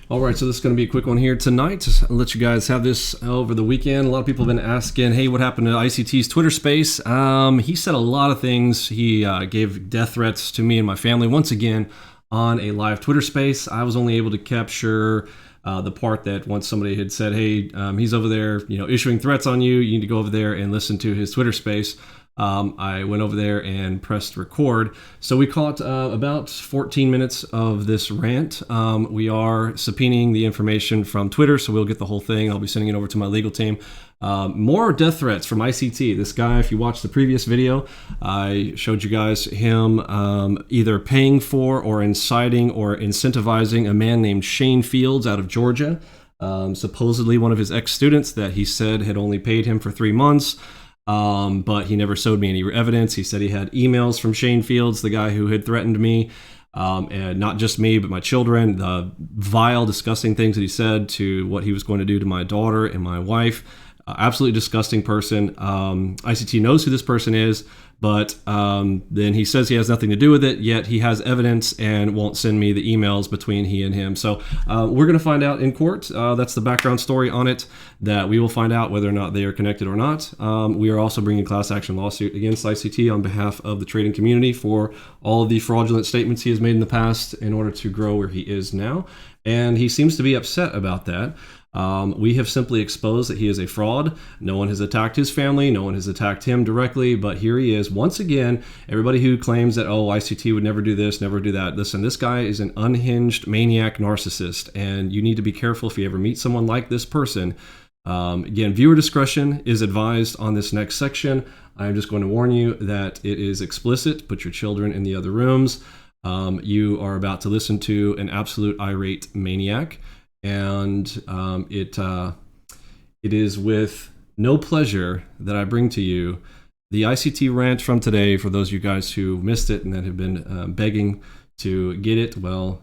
All right, so this is going to be a quick one here tonight. I'll let you guys have this over the weekend. A lot of people have been asking, hey, what happened to ICT's Twitter space? He said a lot of things. He gave death threats to me and my family once again on a live Twitter space. I was only able to capture the part that once somebody had said, hey, he's over there, issuing threats on you. You need to go over there and listen to his Twitter space. I went over there and pressed record. So we caught about 14 minutes of this rant. We are subpoenaing the information from Twitter, so we'll get the whole thing. I'll be sending it over to my legal team. More death threats from ICT. This guy, if you watched the previous video, I showed you guys him either paying for or inciting or incentivizing a man named Shane Fields out of Georgia, supposedly one of his ex-students that he said had only paid him for 3 months. But he never showed me any evidence. He said he had emails from Shane Fields, the guy who had threatened me, and not just me, but my children, the vile, disgusting things that he said to what he was going to do to my daughter and my wife. Absolutely disgusting person. ICT knows who this person is, but then he says he has nothing to do with it, yet he has evidence and won't send me the emails between he and him. So we're going to find out in court. That's the background story on it, that we will find out whether or not they are connected or not. We are also bringing a class action lawsuit against ICT on behalf of the trading community for all of the fraudulent statements he has made in the past in order to grow where he is now. And he seems to be upset about that. We have simply exposed that he is a fraud. No one has attacked his family. No one has attacked him directly. But here he is once again. Everybody who claims that, oh, ICT would never do this, never do that. Listen, this guy is an unhinged maniac narcissist. And you need to be careful if you ever meet someone like this person. Again, viewer discretion is advised on this next section. I'm just going to warn you that it is explicit. Put your children in the other rooms. You are about to listen to an absolute irate maniac. And it is with no pleasure that I bring to you the ICT rant from today. For those of you guys who missed it and that have been begging to get it, well,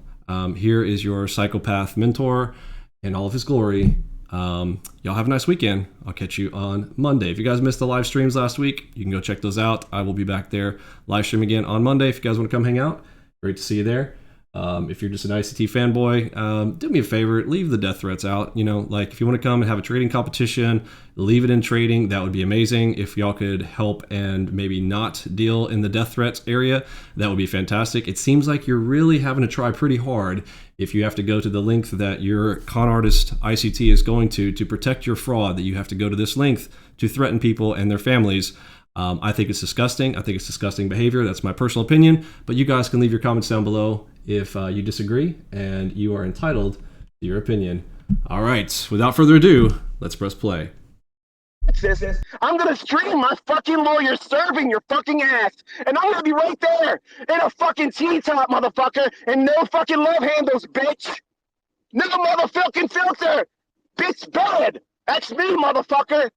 here is your psychopath mentor in all of his glory. Y'all have a nice weekend. I'll catch you on Monday. If you guys missed the live streams last week, you can go check those out. I will be back there live stream again on Monday. If you guys want to come hang out, great to see you there. If you're just an ICT fanboy, do me a favor, leave the death threats out. Like if you want to come and have a trading competition, leave it in trading. That would be amazing. If y'all could help and maybe not deal in the death threats area, that would be fantastic. It seems like you're really having to try pretty hard if you have to go to the length that your con artist ICT is going to protect your fraud, that you have to go to this length to threaten people and their families. I think it's disgusting. I think it's disgusting behavior. That's my personal opinion. But you guys can leave your comments down below if you disagree, and you are entitled to your opinion. All right, without further ado, let's press play. I'm gonna stream my fucking lawyer serving your fucking ass, and I'm gonna be right there in a fucking T-top, motherfucker, and no fucking love handles, bitch. No motherfucking filter. Bitch bad. That's me, motherfucker.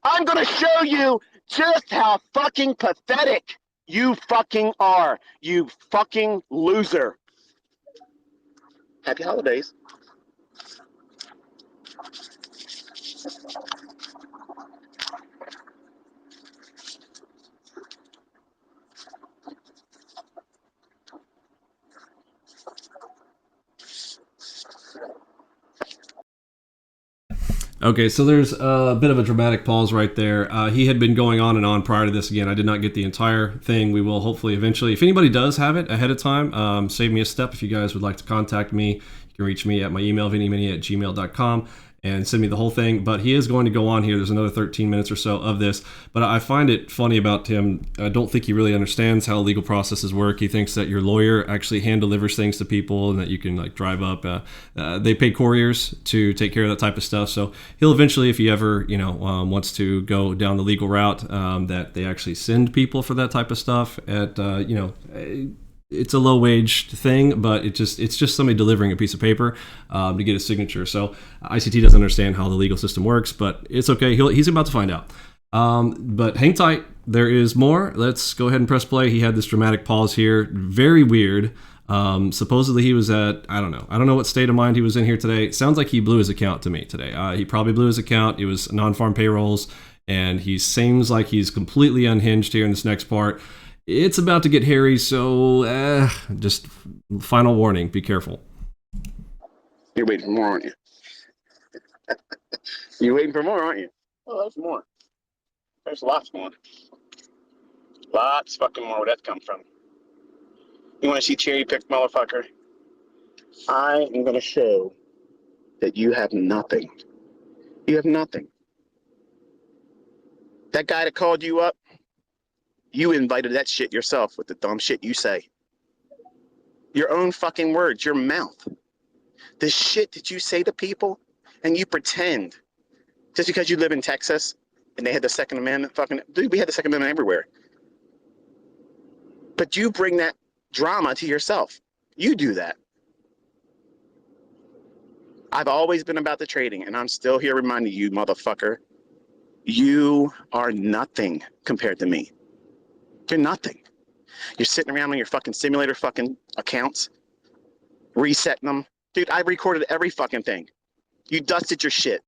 I'm gonna show you just how fucking pathetic you fucking are, you fucking loser. Happy holidays. Okay, so there's a bit of a dramatic pause right there. He had been going on and on prior to this. Again, I did not get the entire thing. We will hopefully eventually, if anybody does have it ahead of time, save me a step. If you guys would like to contact me, you can reach me at my email, vinnymini@gmail.com, and send me the whole thing. But he is going to go on here. There's another 13 minutes or so of this. But I find it funny about him. I don't think he really understands how legal processes work. He thinks that your lawyer actually hand delivers things to people and that you can like drive up. They pay couriers to take care of that type of stuff. So he'll eventually, if he ever wants to go down the legal route, that they actually send people for that type of stuff at it's a low wage thing, but it's just somebody delivering a piece of paper to get a signature. So ICT doesn't understand how the legal system works, but it's okay. He's about to find out. But hang tight. There is more. Let's go ahead and press play. He had this dramatic pause here. Very weird. Supposedly he was at, I don't know what state of mind he was in here today. It sounds like he blew his account to me today. He probably blew his account. It was non-farm payrolls, and he seems like he's completely unhinged here in this next part. It's about to get hairy, so just final warning, be careful. You're waiting for more, aren't you? You're waiting for more, aren't you? Oh, there's more. There's lots more. Lots fucking more. Where'd that come from? You want to see cherry picked, motherfucker? I am going to show that you have nothing. You have nothing. That guy that called you up, you invited that shit yourself with the dumb shit you say. Your own fucking words, your mouth. The shit that you say to people, and you pretend just because you live in Texas and they had the Second Amendment fucking, dude, we had the Second Amendment everywhere. But you bring that drama to yourself. You do that. I've always been about the trading, and I'm still here reminding you, motherfucker, you are nothing compared to me. You're nothing. You're sitting around on your fucking simulator fucking accounts, resetting them. Dude, I recorded every fucking thing. You dusted your shit.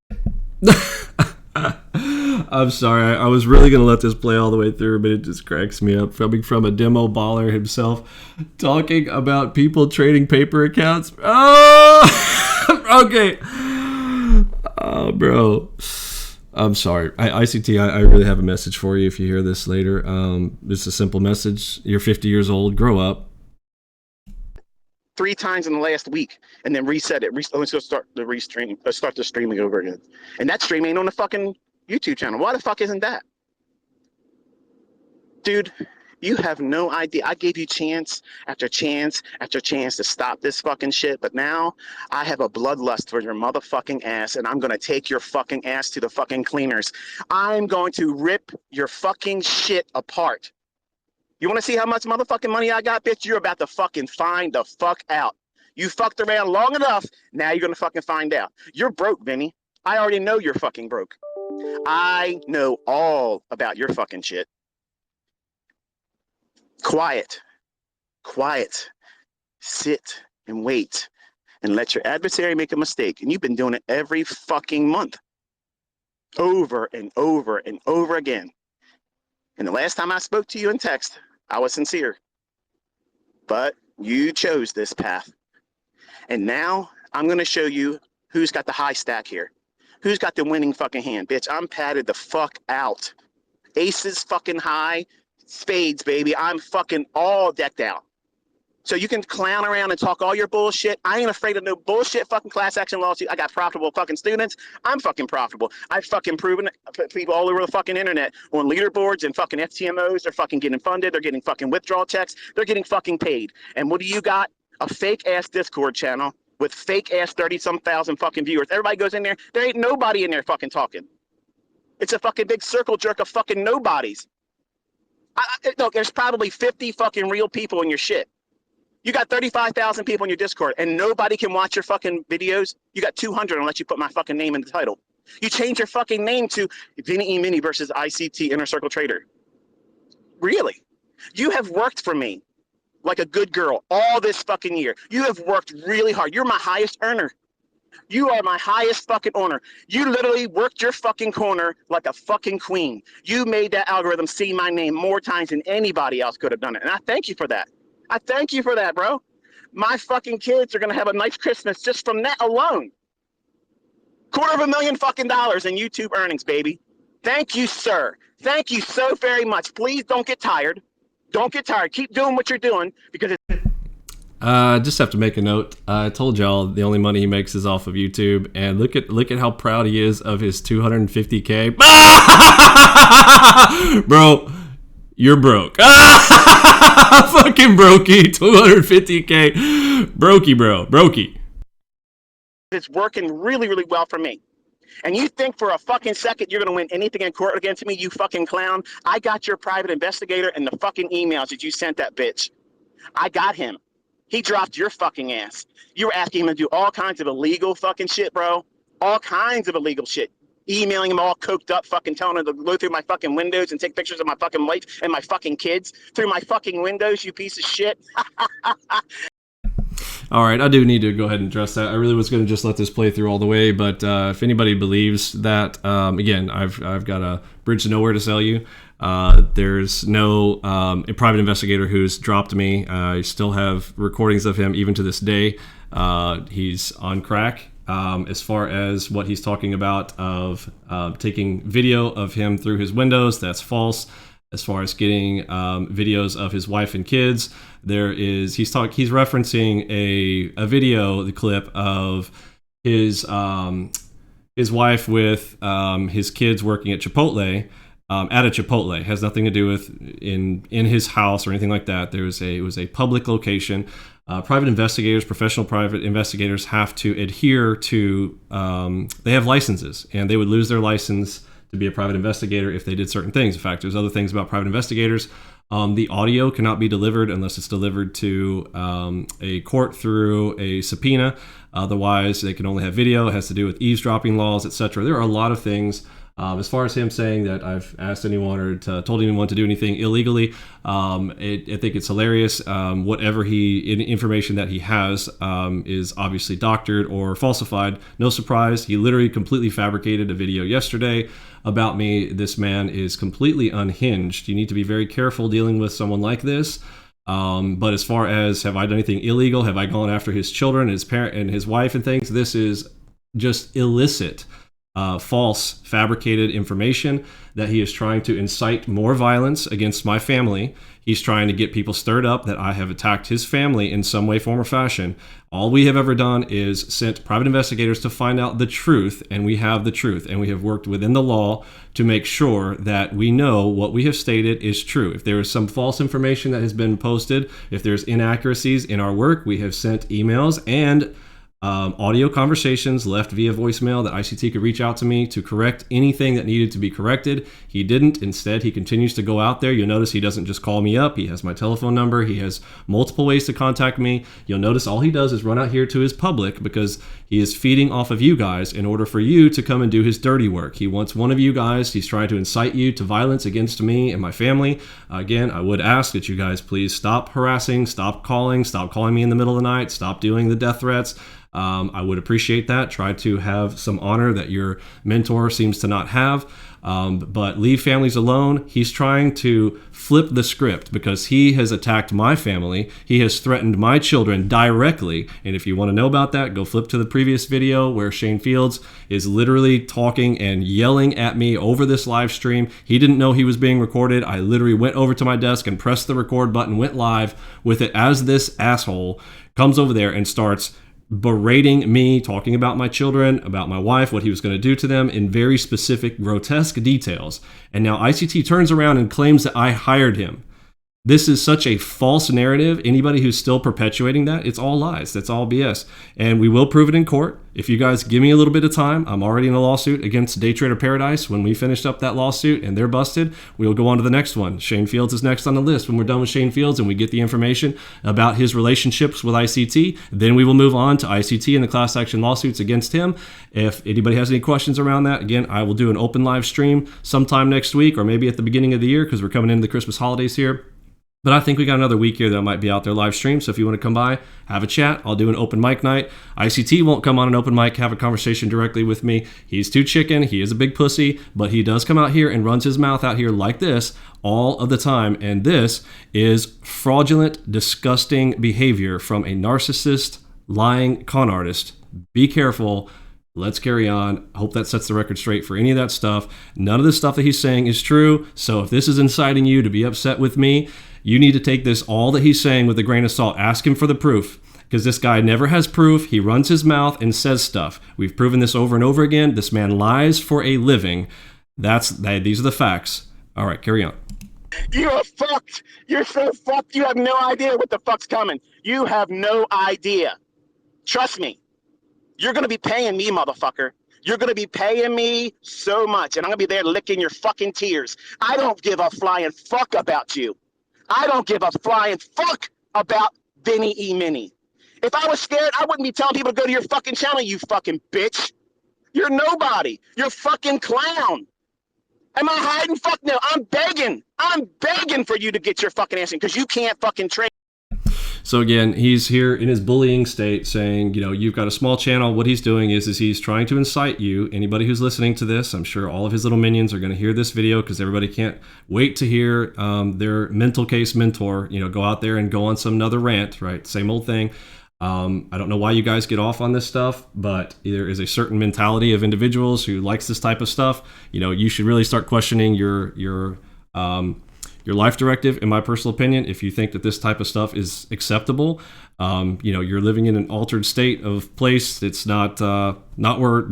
I'm sorry. I was really going to let this play all the way through, but it just cracks me up. Coming from a demo baller himself, talking about people trading paper accounts. Oh, okay. Oh, bro. I'm sorry. ICT, I really have a message for you if you hear this later. It's a simple message. You're 50 years old. Grow up. 3 times in the last week, and then reset it. Let's go start the restream. Let's start the streaming over again. And that stream ain't on the fucking YouTube channel. Why the fuck isn't that? Dude, you have no idea. I gave you chance after chance after chance to stop this fucking shit, but now I have a bloodlust for your motherfucking ass, and I'm gonna take your fucking ass to the fucking cleaners. I'm going to rip your fucking shit apart. You want to see how much motherfucking money I got, bitch? You're about to fucking find the fuck out. You fucked around long enough. Now you're going to fucking find out. You're broke, Vinny. I already know you're fucking broke. I know all about your fucking shit. Quiet. Quiet. Sit and wait and let your adversary make a mistake. And you've been doing it every fucking month. Over and over and over again. And the last time I spoke to you in text, I was sincere. But you chose this path. And now I'm going to show you who's got the high stack here. Who's got the winning fucking hand. Bitch, I'm padded the fuck out. Aces fucking high. Spades, baby. I'm fucking all decked out. So you can clown around and talk all your bullshit. I ain't afraid of no bullshit fucking class action lawsuit. I got profitable fucking students. I'm fucking profitable. I've fucking proven it. People all over the fucking internet on leaderboards and fucking FTMOs. They're fucking getting funded. They're getting fucking withdrawal checks. They're getting fucking paid. And what do you got? A fake ass Discord channel with fake ass 30-some thousand fucking viewers. Everybody goes in there. There ain't nobody in there fucking talking. It's a fucking big circle jerk of fucking nobodies. Look, there's probably 50 fucking real people in your shit. You got 35,000 people in your Discord and nobody can watch your fucking videos. You got 200 unless you put my fucking name in the title. You change your fucking name to Vinny E. Mini versus ICT Inner Circle Trader. Really? You have worked for me like a good girl all this fucking year. You have worked really hard. You're my highest earner. You are my highest fucking owner. You literally worked your fucking corner like a fucking queen. You made that algorithm see my name more times than anybody else could have done it. And I thank you for that. I thank you for that, bro. My fucking kids are going to have a nice Christmas just from that alone. $250,000 fucking dollars in YouTube earnings, baby. Thank you, sir. Thank you so very much. Please don't get tired. Don't get tired. Keep doing what you're doing because it's just have to make a note. I told y'all the only money he makes is off of YouTube, and look at how proud he is of his 250K. Bro, you're broke. Fucking brokey, 250K. Brokey, bro. Brokey. It's working really, really well for me. And you think for a fucking second you're going to win anything in court against me, you fucking clown? I got your private investigator and the fucking emails that you sent that bitch. I got him. He dropped your fucking ass. You were asking him to do all kinds of illegal fucking shit, bro. All kinds of illegal shit. Emailing him all coked up, fucking telling him to go through my fucking windows and take pictures of my fucking wife and my fucking kids through my fucking windows, you piece of shit. All right, I do need to go ahead and address that. I really was going to just let this play through all the way, but if anybody believes that, again, I've got a bridge to nowhere to sell you. There's no a private investigator who's dropped me. I still have recordings of him even to this day. He's on crack. As far as what he's talking about of taking video of him through his windows, that's false. As far as getting videos of his wife and kids, he's referencing a video, the clip of his wife with his kids working at Chipotle. At a Chipotle, has nothing to do with in his house or anything like that. It was a public location. Private investigators, professional private investigators, have to adhere to. They have licenses, and they would lose their license to be a private investigator if they did certain things. In fact, there's other things about private investigators. The audio cannot be delivered unless it's delivered to a court through a subpoena. Otherwise, they can only have video. It has to do with eavesdropping laws, etc. There are a lot of things. As far as him saying that I've asked anyone or told anyone to do anything illegally, I think it's hilarious. Whatever information that he has is obviously doctored or falsified. No surprise. He literally completely fabricated a video yesterday about me. This man is completely unhinged. You need to be very careful dealing with someone like this. But as far as have I done anything illegal? Have I gone after his children, his parent, and his wife and things? This is just illicit. False, fabricated information that he is trying to incite more violence against my family. He's trying to get people stirred up that I have attacked his family in some way, form, or fashion. All we have ever done is sent private investigators to find out the truth, and we have the truth, and we have worked within the law to make sure that we know what we have stated is true. If there is some false information that has been posted, if there's inaccuracies in our work, we have sent emails and audio conversations left via voicemail that ICT could reach out to me to correct anything that needed to be corrected. He didn't. Instead, he continues to go out there. You'll notice he doesn't just call me up. He has my telephone number. He has multiple ways to contact me. You'll notice all he does is run out here to his public because he is feeding off of you guys in order for you to come and do his dirty work. He wants one of you guys. He's trying to incite you to violence against me and my family. Again, I would ask that you guys please stop harassing, stop calling me in the middle of the night, stop doing the death threats. I would appreciate that. Try to have some honor that your mentor seems to not have. But leave families alone. He's trying to flip the script because he has attacked my family. He has threatened my children directly. And if you want to know about that, go flip to the previous video where Shane Fields is literally talking and yelling at me over this live stream. He didn't know he was being recorded. I literally went over to my desk and pressed the record button, went live with it as this asshole comes over there and starts berating me, talking about my children, about my wife, what he was going to do to them in very specific, grotesque details. And now ICT turns around and claims that I hired him. This is such a false narrative. Anybody who's still perpetuating that, it's all lies. That's all BS. And we will prove it in court. If you guys give me a little bit of time, I'm already in a lawsuit against Day Trader Paradise. When we finished up that lawsuit and they're busted, we'll go on to the next one. Shane Fields is next on the list. When we're done with Shane Fields and we get the information about his relationships with ICT, then we will move on to ICT and the class action lawsuits against him. If anybody has any questions around that, again, I will do an open live stream sometime next week or maybe at the beginning of the year because we're coming into the Christmas holidays here. But I think we got another week here that I might be out there live stream. So if you want to come by, have a chat, I'll do an open mic night. ICT won't come on an open mic, have a conversation directly with me. He's too chicken. He is a big pussy, but he does come out here and runs his mouth out here like this all of the time. And this is fraudulent, disgusting behavior from a narcissist, lying con artist. Be careful. Let's carry on. I hope that sets the record straight for any of that stuff. None of the stuff that he's saying is true. So if this is inciting you to be upset with me, you need to take this, all that he's saying, with a grain of salt. Ask him for the proof, because this guy never has proof. He runs his mouth and says stuff. We've proven this over and over again. This man lies for a living. These are the facts. All right, carry on. You are fucked. You're so fucked. You have no idea what the fuck's coming. You have no idea. Trust me. You're going to be paying me, motherfucker. You're going to be paying me so much, and I'm going to be there licking your fucking tears. I don't give a flying fuck about you. I don't give a flying fuck about Vinny E. Mini. If I was scared, I wouldn't be telling people to go to your fucking channel, you fucking bitch. You're nobody. You're a fucking clown. Am I hiding? Fuck no. I'm begging. I'm begging for you to get your fucking ass in because you can't fucking trade. So again, he's here in his bullying state saying, you know, you've got a small channel. What he's doing is he's trying to incite you. Anybody who's listening to this, I'm sure all of his little minions are going to hear this video because everybody can't wait to hear their mental case mentor, you know, go out there and go on some another rant, right? Same old thing. I don't know why you guys get off on this stuff, but there is a certain mentality of individuals who likes this type of stuff. You should really start questioning your life directive, in my personal opinion, if you think that this type of stuff is acceptable. You're living in an altered state of place. It's not where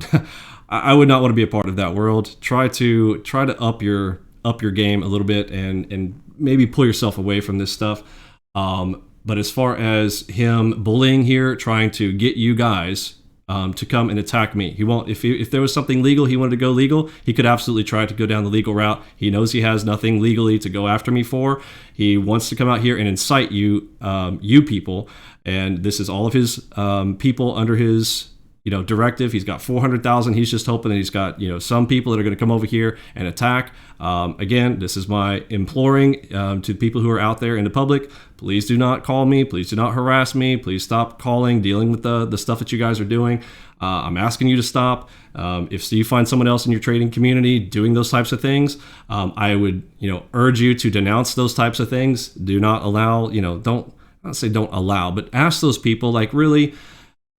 I would not want to be a part of that world. Try to up your game a little bit and maybe pull yourself away from this stuff. But as far as him bullying here, trying to get you guys to come and attack me, he won't. If there was something legal, he wanted to go legal, he could absolutely try to go down the legal route. He knows he has nothing legally to go after me for. He wants to come out here and incite you people, and this is all of his people under his directive. He's got 400,000. He's just hoping that he's got some people that are going to come over here and attack. Again, this is my imploring to people who are out there in the public. Please do not call me. Please do not harass me. Please stop calling, dealing with the stuff that you guys are doing. I'm asking you to stop. If you find someone else in your trading community doing those types of things, I would urge you to denounce those types of things. Do not allow. Don't say don't allow, but ask those people, like, really,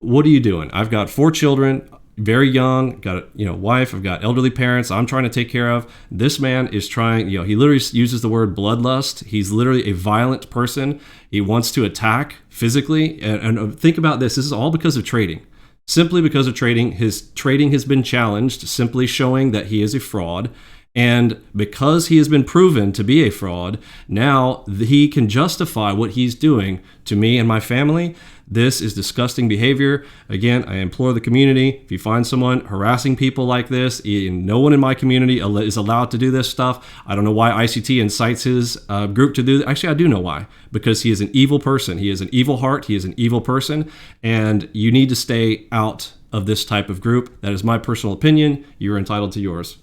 what are you doing? I've got 4 children, very young, got a wife, I've got elderly parents I'm trying to take care of. This man is trying, he literally uses the word bloodlust. He's literally a violent person. He wants to attack physically. And think about this. This is all because of trading. Simply because of trading. His trading has been challenged, simply showing that he is a fraud. And because he has been proven to be a fraud, now he can justify what he's doing to me and my family. This is disgusting behavior. Again, I implore the community, if you find someone harassing people like this, no one in my community is allowed to do this stuff. I don't know why ICT incites his group to do that. Actually, I do know why. Because he is an evil person. He has an evil heart. He is an evil person. And you need to stay out of this type of group. That is my personal opinion. You're entitled to yours.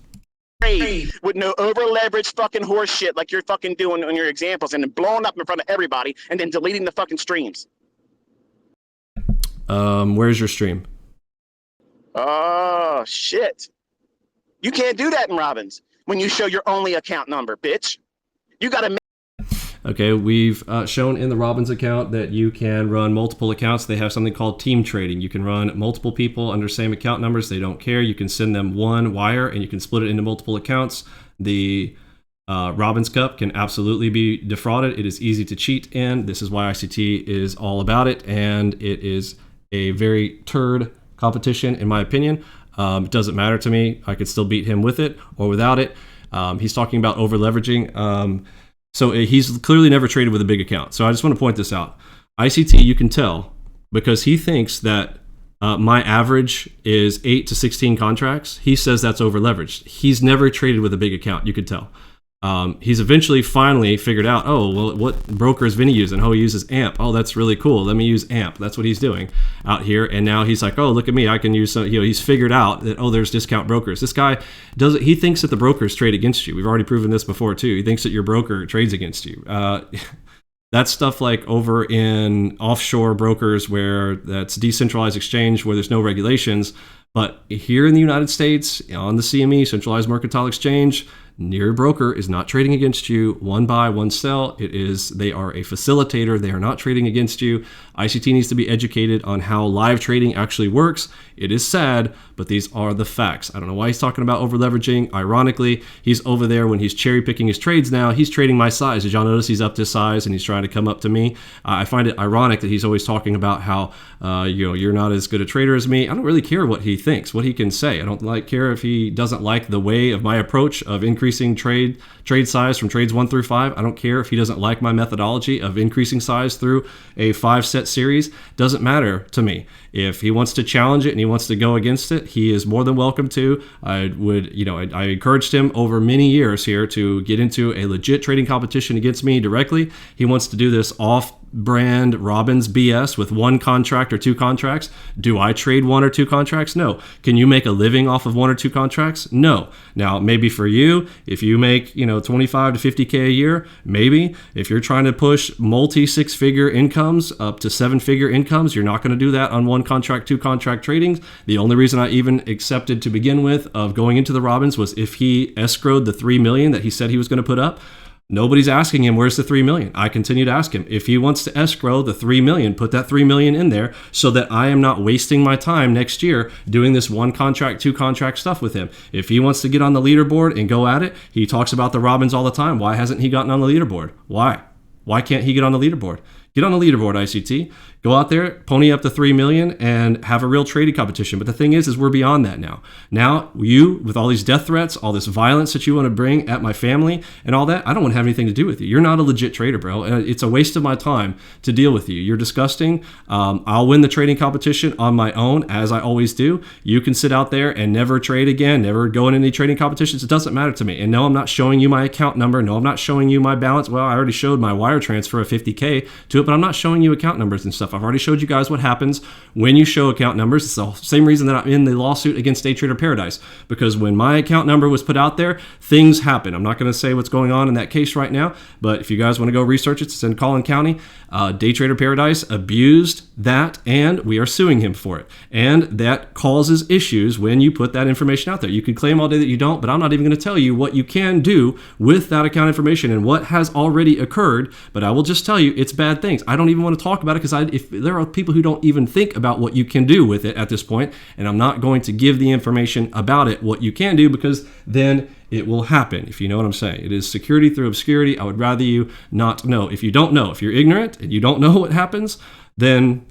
With no over leveraged fucking horse shit like you're fucking doing on your examples, and then blowing up in front of everybody and then deleting the fucking streams. Where's your stream? Oh shit. You can't do that in Robins when you show your only account number, bitch. You gotta. Okay, we've shown in the Robins account that you can run multiple accounts. They have something called team trading. You can run multiple people under same account numbers. They don't care. You can send them one wire and you can split it into multiple accounts. The Robins Cup can absolutely be defrauded. It is easy to cheat in. This is why ICT is all about it, and it is a very turd competition, in my opinion. It doesn't matter to me. I could still beat him with it or without it. He's talking about over leveraging. So he's clearly never traded with a big account. So I just want to point this out. ICT, you can tell, because he thinks that my average is 8 to 16 contracts. He says that's over leveraged. He's never traded with a big account. You could tell. He's eventually finally figured out, oh, well, what broker is Vinny using? Oh, he uses AMP. Oh, that's really cool. Let me use AMP. That's what he's doing out here. And now he's like, oh, look at me. I can use some, he's figured out that, oh, there's discount brokers. This guy he thinks that the brokers trade against you. We've already proven this before too. He thinks that your broker trades against you. That's stuff like over in offshore brokers where that's decentralized exchange where there's no regulations. But here in the United States, on the CME, Centralized Mercantile Exchange, your broker is not trading against you. One buy, one sell. They are a facilitator. They are not trading against you. ICT needs to be educated on how live trading actually works. It is sad, but these are the facts. I don't know why he's talking about over leveraging. Ironically, he's over there when he's cherry picking his trades now. He's trading my size. Did y'all notice he's up to size and he's trying to come up to me? I find it ironic that he's always talking about how you're not as good a trader as me. I don't really care what he thinks, what he can say. I don't care if he doesn't like the way of my approach of increasing trade size from trades 1 through 5. I don't care if he doesn't like my methodology of increasing size through a 5-set series. Doesn't matter to me. If he wants to challenge it and he wants to go against it, he is more than welcome to. I encouraged him over many years here to get into a legit trading competition against me directly. He wants to do this off-brand Robins BS with 1 contract or 2 contracts. Do I trade 1 or 2 contracts? No. Can you make a living off of 1 or 2 contracts? No. Now, maybe for you, if you make 25 to 50K a year, maybe. If you're trying to push multi-6-figure incomes up to 7-figure incomes, you're not going to do that on 1 contract, 2 contract tradings. The only reason I even accepted to begin with of going into the Robins was if he escrowed the $3 million that he said he was going to put up. Nobody's asking him, where's the 3 million? I continue to ask him. If he wants to escrow the 3 million, put that 3 million in there so that I am not wasting my time next year doing this 1 contract, 2 contract stuff with him. If he wants to get on the leaderboard and go at it, he talks about the Robins all the time. Why hasn't he gotten on the leaderboard? Why? Why can't he get on the leaderboard? Get on the leaderboard, ICT. Go out there, pony up the 3 million, and have a real trading competition. But the thing is we're beyond that now. Now, you, with all these death threats, all this violence that you want to bring at my family and all that, I don't want to have anything to do with you. You're not a legit trader, bro. It's a waste of my time to deal with you. You're disgusting. I'll win the trading competition on my own, as I always do. You can sit out there and never trade again, never go in any trading competitions. It doesn't matter to me. And no, I'm not showing you my account number. No, I'm not showing you my balance. Well, I already showed my wire transfer of 50K to it, but I'm not showing you account numbers and stuff. I've already showed you guys what happens when you show account numbers. It's the same reason that I'm in the lawsuit against Day Trader Paradise, because when my account number was put out there, things happen. I'm not going to say what's going on in that case right now, but if you guys want to go research it, it's in Collin County. Day Trader Paradise abused that, and we are suing him for it. And that causes issues when you put that information out there. You can claim all day that you don't, but I'm not even going to tell you what you can do with that account information and what has already occurred, but I will just tell you it's bad things. I don't even want to talk about it because if there are people who don't even think about what you can do with it at this point, and I'm not going to give the information about it, what you can do, because then it will happen, if you know what I'm saying. It is security through obscurity. I would rather you not know. If you don't know, if you're ignorant and you don't know what happens, then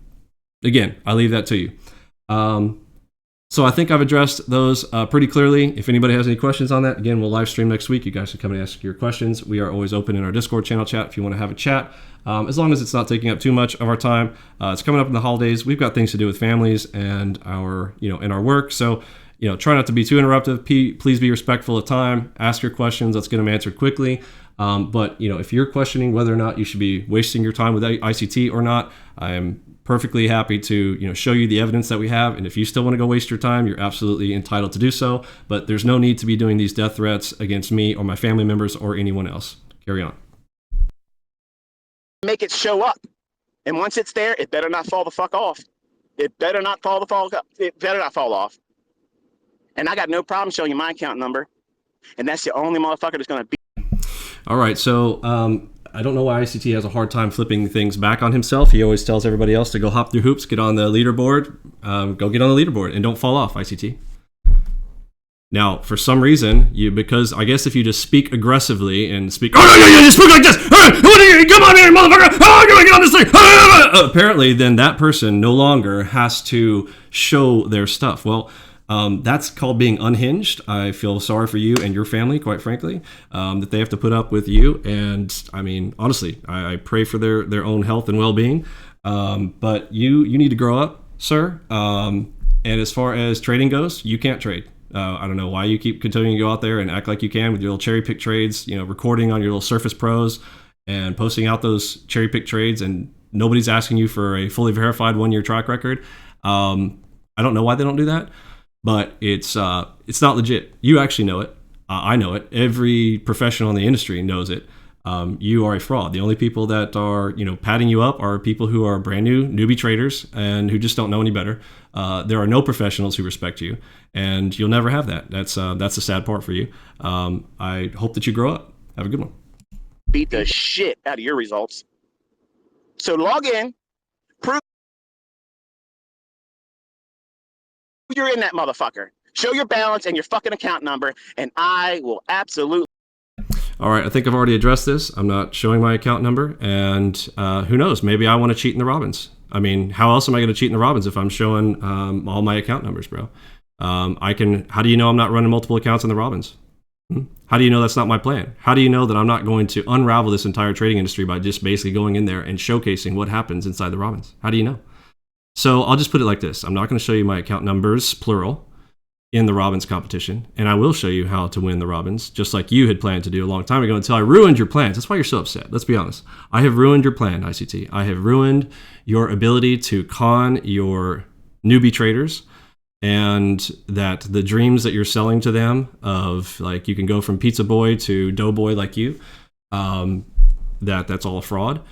again, I leave that to you. So I think I've addressed those pretty clearly. If anybody has any questions on that, again, we'll live stream next week. You guys can come and ask your questions. We are always open in our Discord channel chat if you want to have a chat, as long as it's not taking up too much of our time. It's coming up in the holidays. We've got things to do with families and our, and our work. So, try not to be too interruptive. Please be respectful of time. Ask your questions. Let's get them answered quickly. But if you're questioning whether or not you should be wasting your time with ICT or not, I am perfectly happy to show you the evidence that we have. And if you still want to go waste your time, you're absolutely entitled to do so. But there's no need to be doing these death threats against me or my family members or anyone else. Carry on. Make it show up. And once it's there, it better not fall the fuck off. It better not fall off. And I got no problem showing you my account number. And that's the only motherfucker that's going to be. All right. So I don't know why ICT has a hard time flipping things back on himself. He always tells everybody else to go hop through hoops, get on the leaderboard, go get on the leaderboard, and don't fall off, ICT. Now, for some reason, because I guess if you just speak aggressively and speak, you speak like this, come on here, motherfucker, get on this thing, apparently, then that person no longer has to show their stuff. Well, that's called being unhinged. I feel sorry for you and your family, quite frankly, that they have to put up with you. And I mean, honestly, I pray for their own health and well-being. But you need to grow up, sir. And as far as trading goes, you can't trade. I don't know why you keep continuing to go out there and act like you can with your little cherry pick trades, recording on your little Surface Pros and posting out those cherry pick trades, and nobody's asking you for a fully verified 1-year track record. I don't know why they don't do that. But it's not legit. You actually know it. I know it. Every professional in the industry knows it. You are a fraud. The only people that are padding you up are people who are brand new newbie traders and who just don't know any better. There are no professionals who respect you, and you'll never have that. That's the sad part for you. I hope that you grow up. Have a good one. Beat the shit out of your results. So log in, prove you're in that motherfucker. Show your balance and your fucking account number, and I will absolutely. All right, I think I've already addressed this. I'm not showing my account number, and who knows? Maybe I want to cheat in the Robins. I mean, how else am I going to cheat in the Robins if I'm showing all my account numbers, bro? How do you know I'm not running multiple accounts in the Robins? How do you know that's not my plan? How do you know that I'm not going to unravel this entire trading industry by just basically going in there and showcasing what happens inside the Robins? How do you know? So I'll just put it like this. I'm not going to show you my account numbers, plural, in the Robins competition. And I will show you how to win the Robins, just like you had planned to do a long time ago until I ruined your plans. That's why you're so upset. Let's be honest. I have ruined your plan, ICT. I have ruined your ability to con your newbie traders, and that the dreams that you're selling to them of, like, you can go from pizza boy to doughboy like you, that's all a fraud.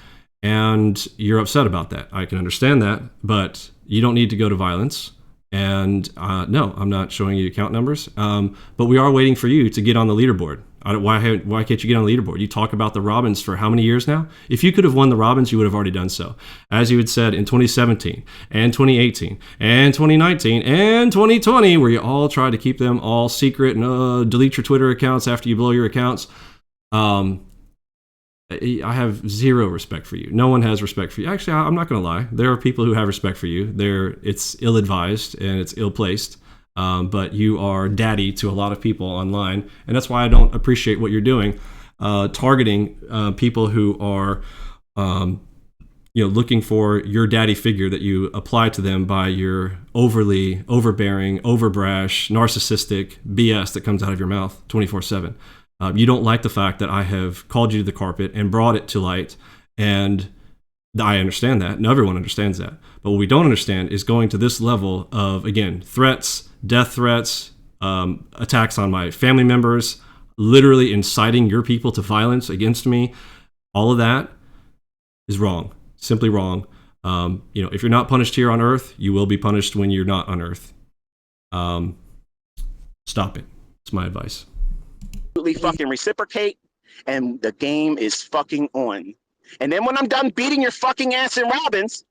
And you're upset about that. I can understand that, but you don't need to go to violence. And no, I'm not showing you account numbers, but we are waiting for you to get on the leaderboard. Why can't you get on the leaderboard? You talk about the Robins for how many years now? If you could have won the Robins, you would have already done so. As you had said in 2017 and 2018 and 2019 and 2020, where you all tried to keep them all secret and delete your Twitter accounts after you blow your accounts. I have zero respect for you. No one has respect for you. Actually, I'm not going to lie. There are people who have respect for you. It's ill-advised and it's ill-placed. But you are daddy to a lot of people online, and that's why I don't appreciate what you're doing, targeting people who are, looking for your daddy figure that you apply to them by your overly overbearing, overbrash, narcissistic BS that comes out of your mouth 24/7. You don't like the fact that I have called you to the carpet and brought it to light, and I understand that. And everyone understands that. But what we don't understand is going to this level of, again, threats, death threats, attacks on my family members, literally inciting your people to violence against me. All of that is wrong, simply wrong. If you're not punished here on Earth, you will be punished when you're not on Earth. Stop it. It's my advice. Fucking reciprocate, and the game is fucking on. And then when I'm done beating your fucking ass in Robins,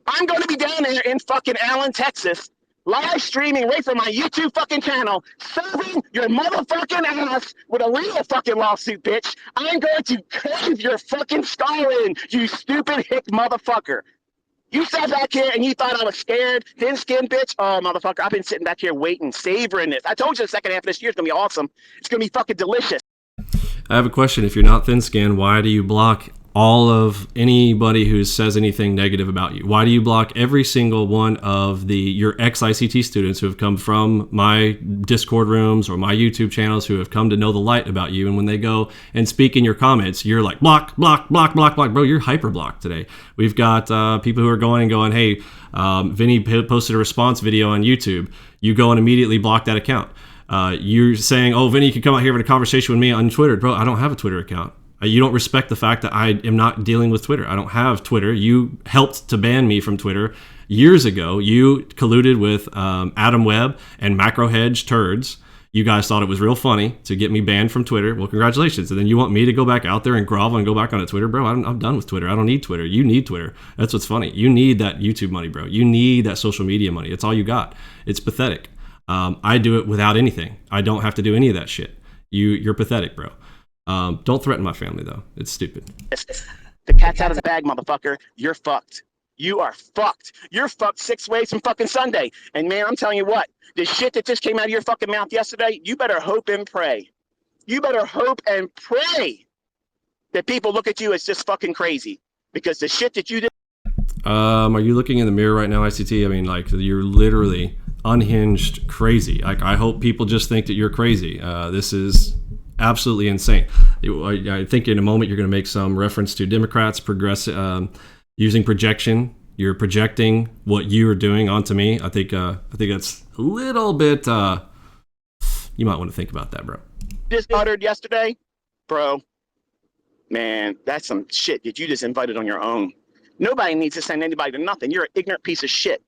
I'm going to be down there in fucking Allen, Texas, live streaming right from my YouTube fucking channel, serving your motherfucking ass with a real fucking lawsuit, bitch. I'm going to cave your fucking skull in, you stupid hick motherfucker. You sat back here and you thought I was scared, thin-skinned bitch. Oh, motherfucker, I've been sitting back here waiting, savoring this. I told you the second half of this year is going to be awesome. It's going to be fucking delicious. I have a question. If you're not thin-skinned, why do you block all of anybody who says anything negative about you? Why do you block every single one of your ex-ICT students who have come from my Discord rooms or my YouTube channels, who have come to know the light about you? And when they go and speak in your comments, you're like, block, block, block, block, block. Bro, you're hyper-blocked today. We've got people who are going, hey, Vinny posted a response video on YouTube. You go and immediately block that account. You're saying, oh, Vinny, you can come out here and have a conversation with me on Twitter. Bro, I don't have a Twitter account. You don't respect the fact that I am not dealing with Twitter. I don't have Twitter. You helped to ban me from Twitter years ago. You colluded with Adam Webb and Macro Hedge turds. You guys thought it was real funny to get me banned from Twitter. Well, congratulations. And then you want me to go back out there and grovel and go back on Twitter? Bro, I'm done with Twitter. I don't need Twitter. You need Twitter. That's what's funny. You need that YouTube money, bro. You need that social media money. It's all you got. It's pathetic. I do it without anything. I don't have to do any of that shit. You're pathetic, bro. Don't threaten my family, though. It's stupid. The cat's out of the bag, motherfucker. You're fucked. You are fucked. You're fucked 6 ways from fucking Sunday. And man, I'm telling you what, the shit that just came out of your fucking mouth yesterday, you better hope and pray. You better hope and pray that people look at you as just fucking crazy. Because the shit that you did. Are you looking in the mirror right now, ICT? I mean, like, you're literally unhinged crazy. Like, I hope people just think that you're crazy. This is absolutely insane. I think in a moment you're going to make some reference to Democrats using projection. You're projecting what you are doing onto me. I think that's a little bit. You might want to think about that, bro. Just uttered yesterday, bro. Man, that's some shit that you just invited on your own. Nobody needs to send anybody to nothing. You're an ignorant piece of shit.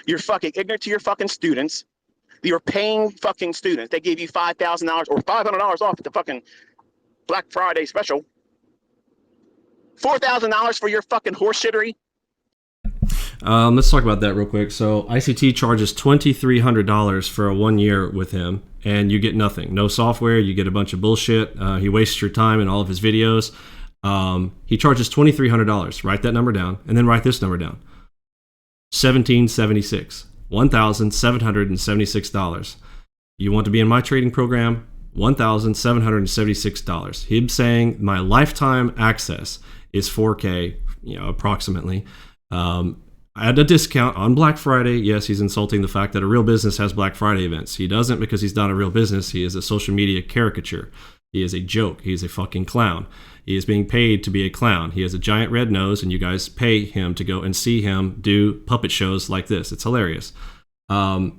You're fucking ignorant to your fucking students. You're paying fucking students. They gave you $5,000 or $500 off at the fucking Black Friday special. $4,000 for your fucking horseshittery. Let's talk about that real quick. So ICT charges $2,300 for a 1 year with him, and you get nothing. No software. You get a bunch of bullshit. He wastes your time in all of his videos. He charges $2,300. Write that number down, and then write this number down. $1,776. $1,776. You want to be in my trading program? $1,776. Him saying my lifetime access is 4K, approximately. At a discount on Black Friday. Yes, he's insulting the fact that a real business has Black Friday events. He doesn't, because he's not a real business. He is a social media caricature. He is a joke. He is a fucking clown. He is being paid to be a clown. He has a giant red nose, and you guys pay him to go and see him do puppet shows like this. It's hilarious. But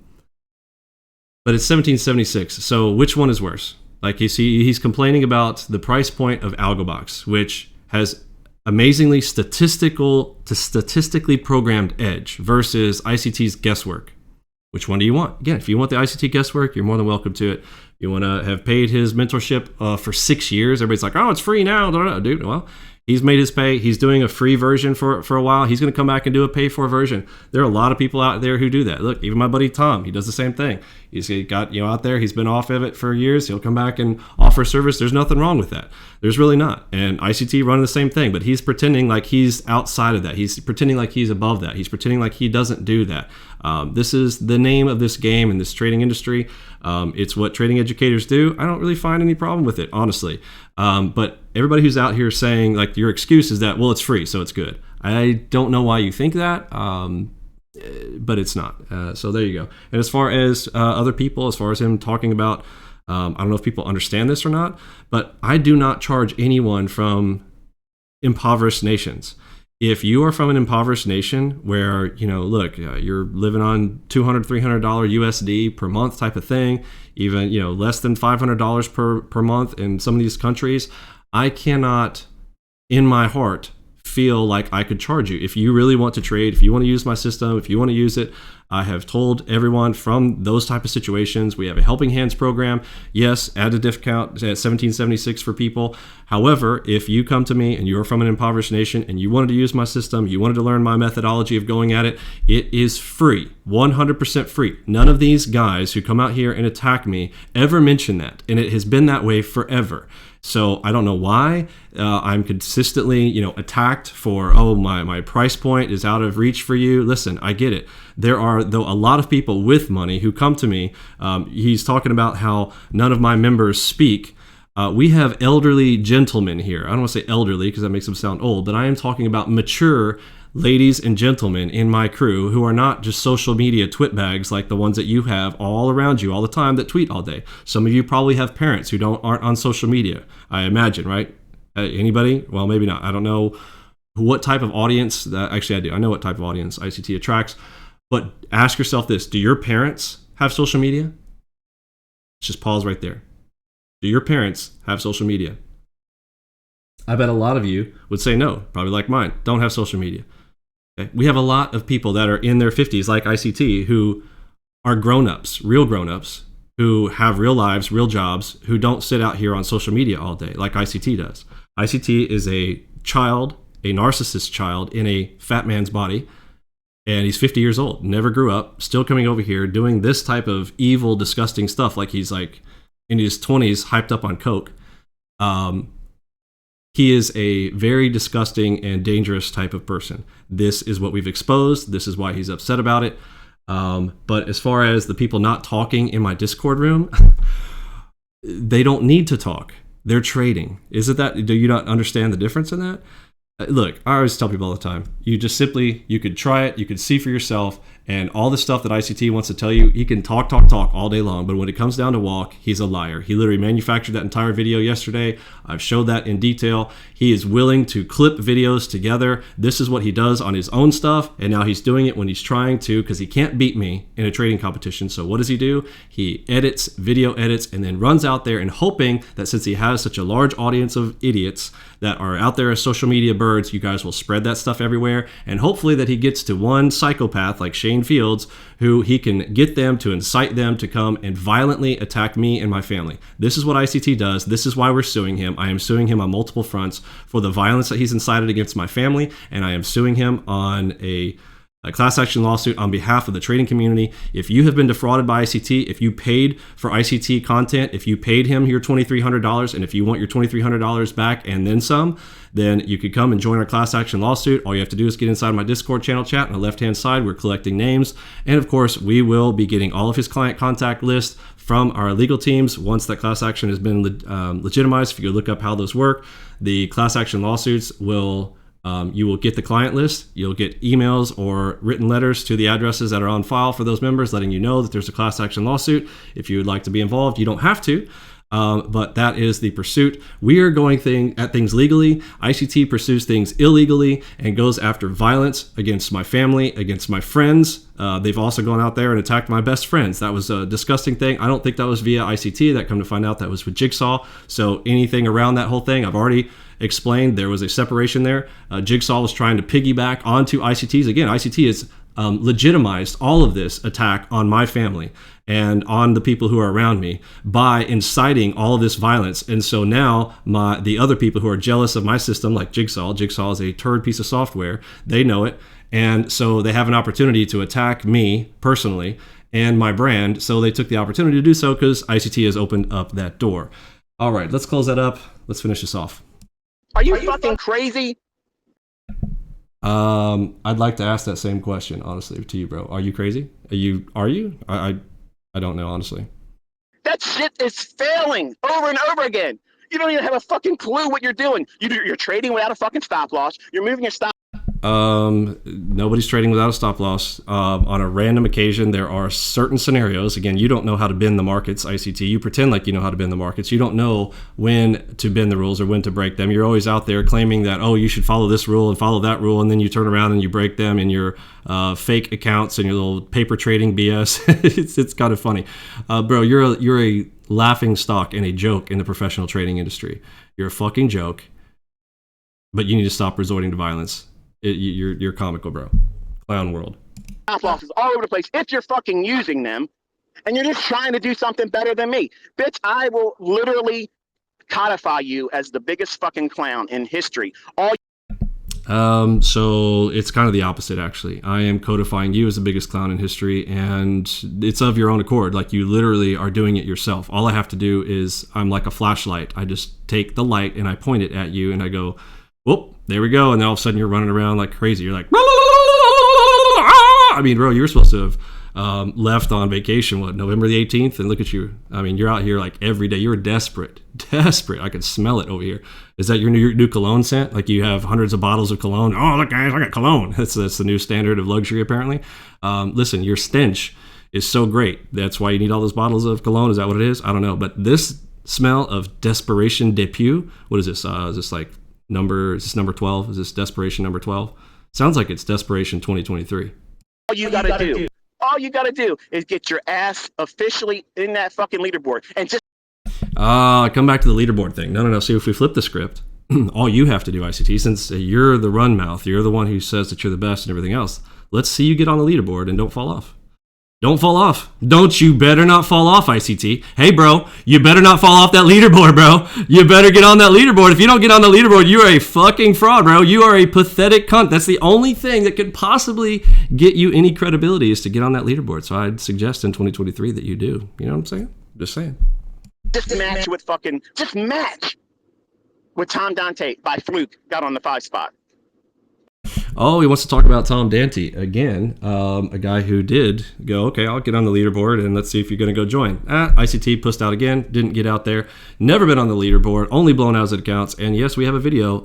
it's $1,776. So which one is worse? Like, he's complaining about the price point of AlgoBox, which has amazingly statistically programmed edge versus ICT's guesswork. Which one do you want? Again, if you want the ICT guesswork, you're more than welcome to it. You want to have paid his mentorship for 6 years. Everybody's like, oh, it's free now. Dude, well, he's made his pay. He's doing a free version for a while. He's going to come back and do a pay for version. There are a lot of people out there who do that. Look, even my buddy Tom, he does the same thing. He's got, out there. He's been off of it for years. He'll come back and offer service. There's nothing wrong with that. There's really not. And ICT running the same thing, but he's pretending like he's outside of that. He's pretending like he's above that. He's pretending like he doesn't do that. This is the name of this game in this trading industry. It's what trading educators do. I don't really find any problem with it, honestly. But everybody who's out here saying like your excuse is that, well, it's free, so it's good. I don't know why you think that, but it's not. So there you go. And as far as other people, as far as him talking about, I don't know if people understand this or not, but I do not charge anyone from impoverished nations. If you are from an impoverished nation where, look, you're living on $200, $300 USD per month type of thing, even, less than $500 per month in some of these countries, I cannot, in my heart, feel like I could charge you. If you really want to trade, if you want to use my system, if you want to use it, I have told everyone from those type of situations, we have a helping hands program. Yes, add a discount at $17.76 for people. However, if you come to me and you're from an impoverished nation and you wanted to use my system, you wanted to learn my methodology of going at it, it is free, 100% free. None of these guys who come out here and attack me ever mention that, and it has been that way forever. So I don't know why I'm consistently, attacked for, oh, my price point is out of reach for you. Listen, I get it. There are, though, a lot of people with money who come to me. He's talking about how none of my members speak. We have elderly gentlemen here. I don't want to say elderly because that makes them sound old, but I am talking about mature ladies and gentlemen in my crew who are not just social media twit bags like the ones that you have all around you all the time that tweet all day. Some of you probably have parents who aren't on social media, I imagine, right? Anybody? Well, maybe not. I don't know what type of audience. Actually, I do. I know what type of audience ICT attracts. But ask yourself this. Do your parents have social media? Let's just pause right there. Do your parents have social media? I bet a lot of you would say no, probably like mine, don't have social media. Okay? We have a lot of people that are in their 50s, like ICT, who are grown-ups, real grown-ups, who have real lives, real jobs, who don't sit out here on social media all day like ICT does. ICT is a child, a narcissist child in a fat man's body, and he's 50 years old, never grew up, still coming over here doing this type of evil, disgusting stuff like he's like in his 20s, hyped up on coke. He is a very disgusting and dangerous type of person. This is what we've exposed. This is why he's upset about it. But as far as the people not talking in my Discord room, they don't need to talk. They're trading. Is it that? Do you not understand the difference in that? Look, I always tell people all the time, you could try it, you could see for yourself, and all the stuff that ICT wants to tell you, he can talk all day long, but when it comes down to walk, he's a liar. He literally manufactured that entire video yesterday. I've showed that in detail. He is willing to clip videos together. This is what he does on his own stuff, and now he's doing it when he's trying to, because he can't beat me in a trading competition. So what does he do? He edits, video edits, and then runs out there and hoping that since he has such a large audience of idiots that are out there as social media birds, you guys will spread that stuff everywhere, and hopefully that he gets to one psychopath like Shane Fields, who he can get them to incite them to come and violently attack me and my family. This is what ICT does. This is why we're suing him. I am suing him on multiple fronts for the violence that he's incited against my family, and I am suing him on a class action lawsuit on behalf of the trading community. If you have been defrauded by ICT, if you paid for ICT content, if you paid him your $2,300, and if you want your $2,300 back and then some, then you could come and join our class action lawsuit. All you have to do is get inside my Discord channel chat. On the left-hand side, we're collecting names. And of course, we will be getting all of his client contact list from our legal teams once that class action has been legitimized. If you look up how those work, the class action lawsuits will you will get the client list. You'll get emails or written letters to the addresses that are on file for those members, letting you know that there's a class action lawsuit. If you would like to be involved, you don't have to. But that is the pursuit. We are going at things legally. ICT pursues things illegally and goes after violence against my family, against my friends. They've also gone out there and attacked my best friends. That was a disgusting thing. I don't think that was via ICT. That come to find out that was with Jigsaw. So anything around that whole thing, I've already explained. There was a separation there. Jigsaw was trying to piggyback onto ICT's. Again, ICT is legitimized all of this attack on my family and on the people who are around me by inciting all of this violence. And so now the other people who are jealous of my system, like Jigsaw is a turd piece of software, they know it. And so they have an opportunity to attack me personally and my brand. So they took the opportunity to do so because ICT has opened up that door. All right, let's close that up. Let's finish this off. Are you fucking crazy? I'd like to ask that same question, honestly, to you, bro. Are you crazy? Are you? I don't know, honestly. That shit is failing over and over again. You don't even have a fucking clue what you're doing. You're trading without a fucking stop loss. You're moving your stop. Nobody's trading without a stop loss. On a random occasion, there are certain scenarios. Again, you don't know how to bend the markets, ICT. You pretend like you know how to bend the markets. You don't know when to bend the rules or when to break them. You're always out there claiming that, oh, you should follow this rule and follow that rule, and then you turn around and you break them in your fake accounts and your little paper trading BS. It's kind of funny, bro. You're a laughing stock and a joke in the professional trading industry. You're a fucking joke, but you need to stop resorting to violence. You're comical, bro. Clown world. Stop losses all over the place if you're fucking using them and you're just trying to do something better than me. Bitch, I will literally codify you as the biggest fucking clown in history. So it's kind of the opposite, actually. I am codifying you as the biggest clown in history, and it's of your own accord. Like, you literally are doing it yourself. All I have to do is, I'm like a flashlight. I just take the light and I point it at you and I go, whoop, there we go. And then all of a sudden you're running around like crazy. You're like, I mean, bro, you were supposed to have left on vacation, November the 18th? And look at you. I mean, you're out here like every day. You're desperate. I can smell it over here. Is that your new cologne scent? Like, you have hundreds of bottles of cologne. Oh, look, guys, I got cologne. That's the new standard of luxury, apparently. Listen, your stench is so great. That's why you need all those bottles of cologne. Is that what it is? I don't know. But this smell of desperation depuis, what is this? Is this like number 12? Is this desperation number 12? Sounds like it's desperation 2023. All you gotta do is get your ass officially in that fucking leaderboard and just come back to the leaderboard thing. No. See, if we flip the script, all you have to do, ICT, since you're the run mouth, you're the one who says that you're the best and everything else, let's see you get on the leaderboard and don't fall off. Don't fall off. Don't you better not fall off, ICT. Hey, bro, you better not fall off that leaderboard, bro. You better get on that leaderboard. If you don't get on the leaderboard, you are a fucking fraud, bro. You are a pathetic cunt. That's the only thing that could possibly get you any credibility is to get on that leaderboard. So I'd suggest in 2023 that you do. You know what I'm saying? Just saying. Just match with Tom Dante by fluke, got on the 5 spot. Oh, he wants to talk about Tom Dante again, a guy who did go, okay, I'll get on the leaderboard and let's see if you're going to go join. ICT pushed out again, didn't get out there, never been on the leaderboard, only blown out his accounts. And yes, we have a video,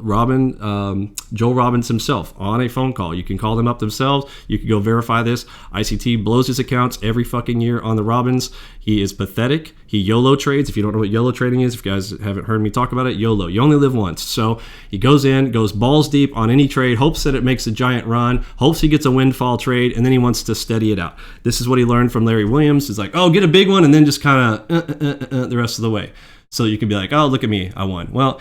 Joel Robbins himself on a phone call. You can call them up themselves. You can go verify this. ICT blows his accounts every fucking year on the Robbins. He is pathetic. He YOLO trades. If you don't know what YOLO trading is, if you guys haven't heard me talk about it, YOLO. You only live once. So he goes balls deep on any trade, hopes that it makes a giant run, hopes he gets a windfall trade, and then he wants to steady it out. This is what he learned from Larry Williams. It's like, oh, get a big one, and then just kind of the rest of the way. So you can be like, oh, look at me, I won. Well,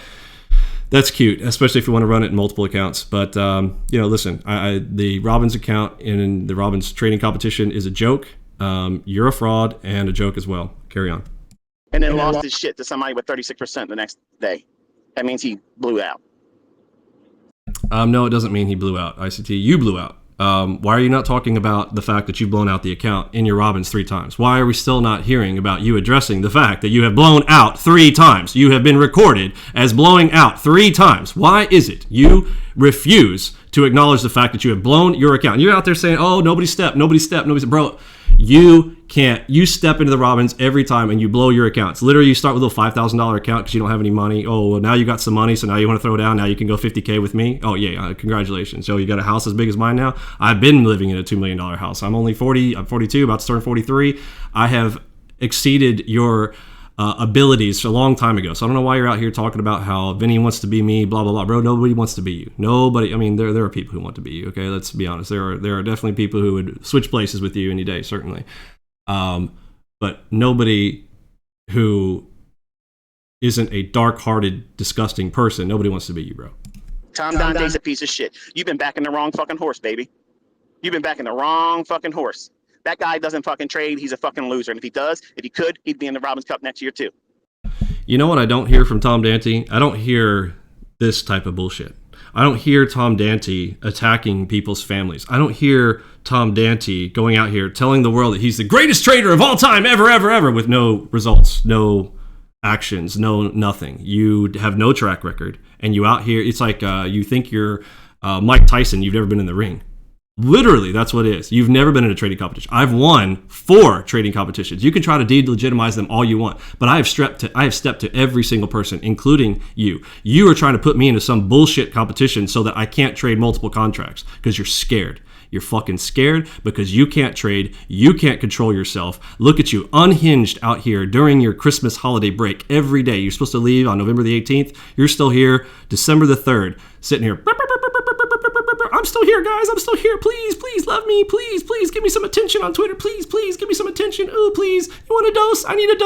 that's cute, especially if you want to run it in multiple accounts. But, listen, the Robbins account in the Robbins trading competition is a joke. You're a fraud and a joke as well. Carry on. And then lost his shit to somebody with 36% the next day. That means he blew out. No, it doesn't mean he blew out. ICT, you blew out. Why are you not talking about the fact that you've blown out the account in your Robbins 3 times? Why are we still not hearing about you addressing the fact that you have blown out 3 times? You have been recorded as blowing out 3 times. Why is it you refuse to acknowledge the fact that you have blown your account? You're out there saying, oh, nobody stepped. Bro, you can't. You step into the Robbins every time and you blow your accounts. Literally, you start with a little $5,000 account because you don't have any money. Oh, well, now you got some money, so now you want to throw down. Now you can go 50K with me. Oh, yeah, congratulations. So you got a house as big as mine now. I've been living in a $2 million house. I'm only 40. I'm 42, about to turn 43. I have exceeded your abilities a long time ago. So I don't know why you're out here talking about how Vinny wants to be me, blah, blah, blah. Bro, nobody wants to be you. Nobody. I mean, there are people who want to be you, okay? Let's be honest. There are definitely people who would switch places with you any day, certainly. But nobody who isn't a dark-hearted, disgusting person, nobody wants to be you, bro. Tom Dante's a piece of shit. You've been backing the wrong fucking horse, baby. You've been backing the wrong fucking horse. That guy doesn't fucking trade. He's a fucking loser. And if he does, if he could, he'd be in the Robbins Cup next year too. You know what I don't hear from Tom Dante? I don't hear this type of bullshit. I don't hear Tom Dante attacking people's families. I don't hear Tom Dante going out here telling the world that he's the greatest trader of all time, ever, with no results, no actions, no nothing. You have no track record, and you out here, it's like you think you're Mike Tyson, you've never been in the ring. Literally, that's what it is. You've never been in a trading competition. I've won 4 trading competitions. You can try to delegitimize them all you want, but I have stepped to every single person, including you. You are trying to put me into some bullshit competition so that I can't trade multiple contracts because you're scared. You're fucking scared because you can't trade. You can't control yourself. Look at you, unhinged out here during your Christmas holiday break every day. You're supposed to leave on November the 18th. You're still here December the 3rd, sitting here. I'm still here, guys. I'm still here. Please love me. Please give me some attention on Twitter. Please give me some attention. Oh, please. You want a dose? I need a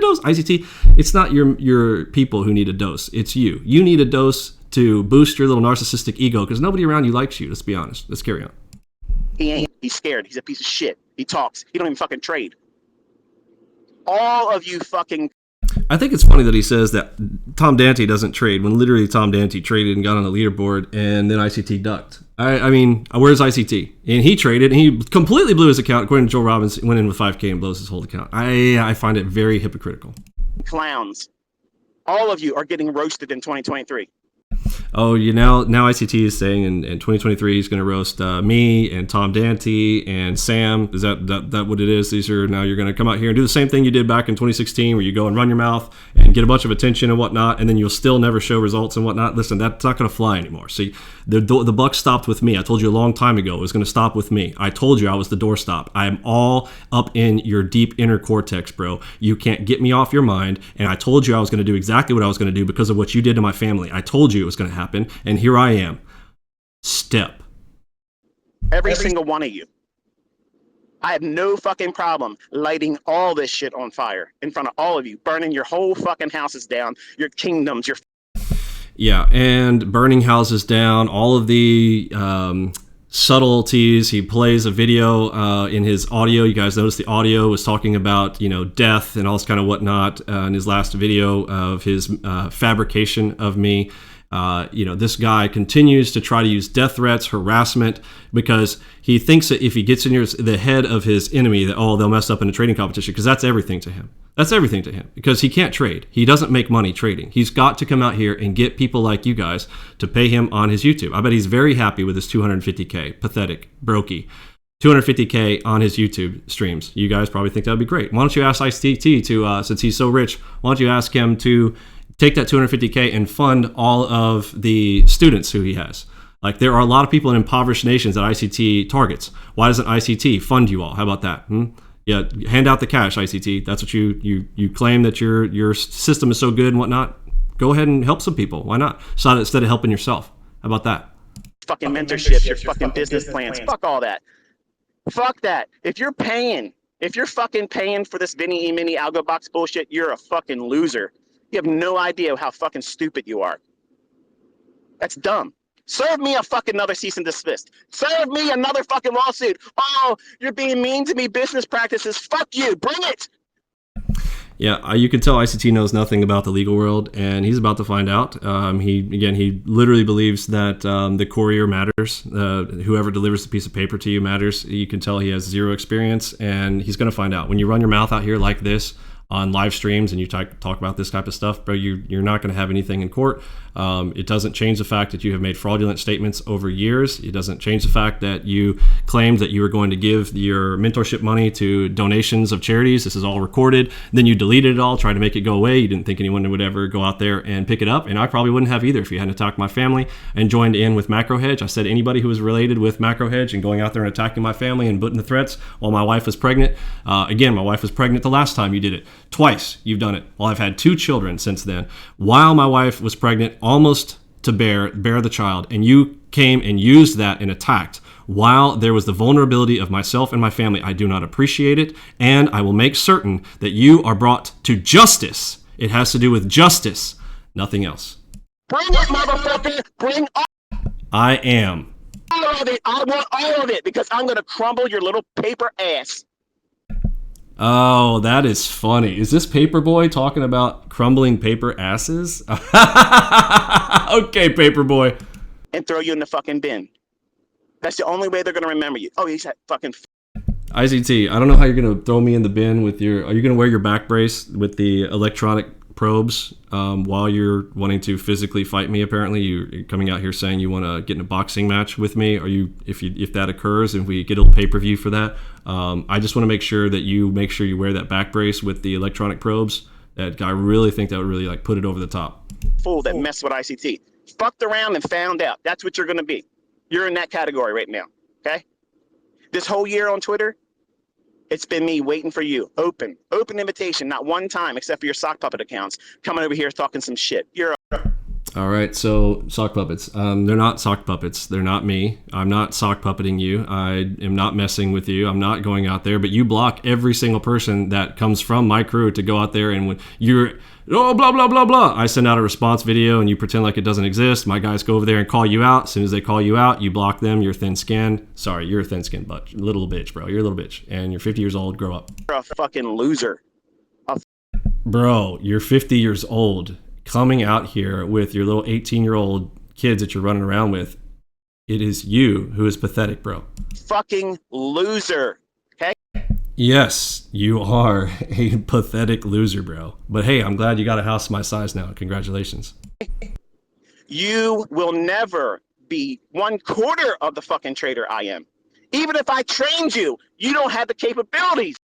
dose. ICT, it's not your people who need a dose. It's you. You need a dose to boost your little narcissistic ego because nobody around you likes you. Let's be honest. Let's carry on. He ain't. He's scared. He's a piece of shit. He talks. He don't even fucking trade. All of you fucking... I think it's funny that he says that Tom Dante doesn't trade when literally Tom Dante traded and got on the leaderboard and then ICT ducked. I mean, where's ICT? And he traded and he completely blew his account. According to Joel Robbins, went in with 5K and blows his whole account. I find it very hypocritical. Clowns. All of you are getting roasted in 2023. Oh, now ICT is saying in 2023 he's going to roast me and Tom Dante and Sam. Is that what it is? Now you're going to come out here and do the same thing you did back in 2016 where you go and run your mouth and get a bunch of attention and whatnot, and then you'll still never show results and whatnot. Listen, that's not going to fly anymore. See, the buck stopped with me. I told you a long time ago it was going to stop with me. I told you I was the doorstop. I am all up in your deep inner cortex, bro. You can't get me off your mind, and I told you I was going to do exactly what I was going to do because of what you did to my family. I told you it was going to happen, and here I am. Step. Every single one of you. I have no fucking problem lighting all this shit on fire in front of all of you, burning your whole fucking houses down, your kingdoms, your... Yeah, and burning houses down, all of the subtleties. He plays a video in his audio. You guys notice the audio was talking about, death and all this kind of whatnot in his last video of his fabrication of me. This guy continues to try to use death threats, harassment, because he thinks that if he gets in the head of his enemy, that, they'll mess up in a trading competition, because that's everything to him. That's everything to him, because he can't trade. He doesn't make money trading. He's got to come out here and get people like you guys to pay him on his YouTube. I bet he's very happy with his 250K. Pathetic. Brokey. 250K on his YouTube streams. You guys probably think that would be great. Why don't you ask ICT to, since he's so rich, why don't you ask him to take that 250K and fund all of the students who he has. Like, there are a lot of people in impoverished nations that ICT targets. Why doesn't ICT fund you all? How about that? Yeah, hand out the cash, ICT. That's what you claim, that your system is so good and whatnot. Go ahead and help some people. Why not? So instead of helping yourself. How about that? Fucking mentorships, your fucking business plans. Fuck all that. Fuck that. If you're fucking paying for this Vinny E-Mini algo box bullshit, you're a fucking loser. You have no idea how fucking stupid you are. That's dumb. Serve me a fucking another cease and desist. Serve me another fucking lawsuit. Oh, you're being mean to me, business practices. Fuck you. Bring it. Yeah, you can tell ICT knows nothing about the legal world, and he's about to find out. He literally believes that the courier matters. Whoever delivers the piece of paper to you matters. You can tell he has zero experience, and he's going to find out. When you run your mouth out here like this on live streams and you talk about this type of stuff, bro, you're not going to have anything in court. It doesn't change the fact that you have made fraudulent statements over years. It doesn't change the fact that you claimed that you were going to give your mentorship money to donations of charities. This is all recorded. Then you deleted it all, tried to make it go away. You didn't think anyone would ever go out there and pick it up. And I probably wouldn't have either if you hadn't attacked my family and joined in with Macro Hedge. I said anybody who was related with Macro Hedge and going out there and attacking my family and putting the threats while my wife was pregnant. Again, my wife was pregnant the last time you did it. Twice you've done it. Well, I've had 2 children since then. While my wife was pregnant, almost to bear the child, and you came and used that and attacked while there was the vulnerability of myself and my family. I do not appreciate it, and I will make certain that you are brought to justice. It has to do with justice, nothing else. Bring it, motherfucker. Bring up. I am. All of it. I want all of it because I'm going to crumble your little paper ass. Oh, that is funny. Is this Paperboy talking about crumbling paper asses? Okay, Paperboy. And throw you in the fucking bin. That's the only way they're going to remember you. Oh, he's that fucking... ICT, I don't know how you're going to throw me in the bin with your... Are you going to wear your back brace with the electronic probes while you're wanting to physically fight me? Apparently, you're coming out here saying you want to get in a boxing match with me. Are you? If that occurs and we get a pay-per-view for that, I just want to make sure that you wear that back brace with the electronic probes. That I really think that would really like put it over the top. Fool that messed with ICT. Fucked around and found out. That's what you're going to be. You're in that category right now. Okay? This whole year on Twitter, it's been me waiting for you. Open invitation, not one time except for your sock puppet accounts. Coming over here talking some shit. You're all right, so sock puppets. They're not sock puppets. They're not me. I'm not sock puppeting you. I am not messing with you. I'm not going out there. But you block every single person that comes from my crew to go out there, and when you're blah blah blah blah, I send out a response video and you pretend like it doesn't exist. My guys go over there and call you out. As soon as they call you out, you block them. You're thin-skinned. Sorry, you're a thin-skinned but little bitch, bro. You're a little bitch, and you're 50 years old. Grow up. a fucking loser. Bro, you're 50 years old. Coming out here with your little 18-year-old kids that you're running around with, it is you who is pathetic, bro. Fucking loser. Okay? Yes, you are a pathetic loser, bro. But hey, I'm glad you got a house my size now. Congratulations. You will never be 1/4 of the fucking trader I am. Even if I trained you, you don't have the capabilities.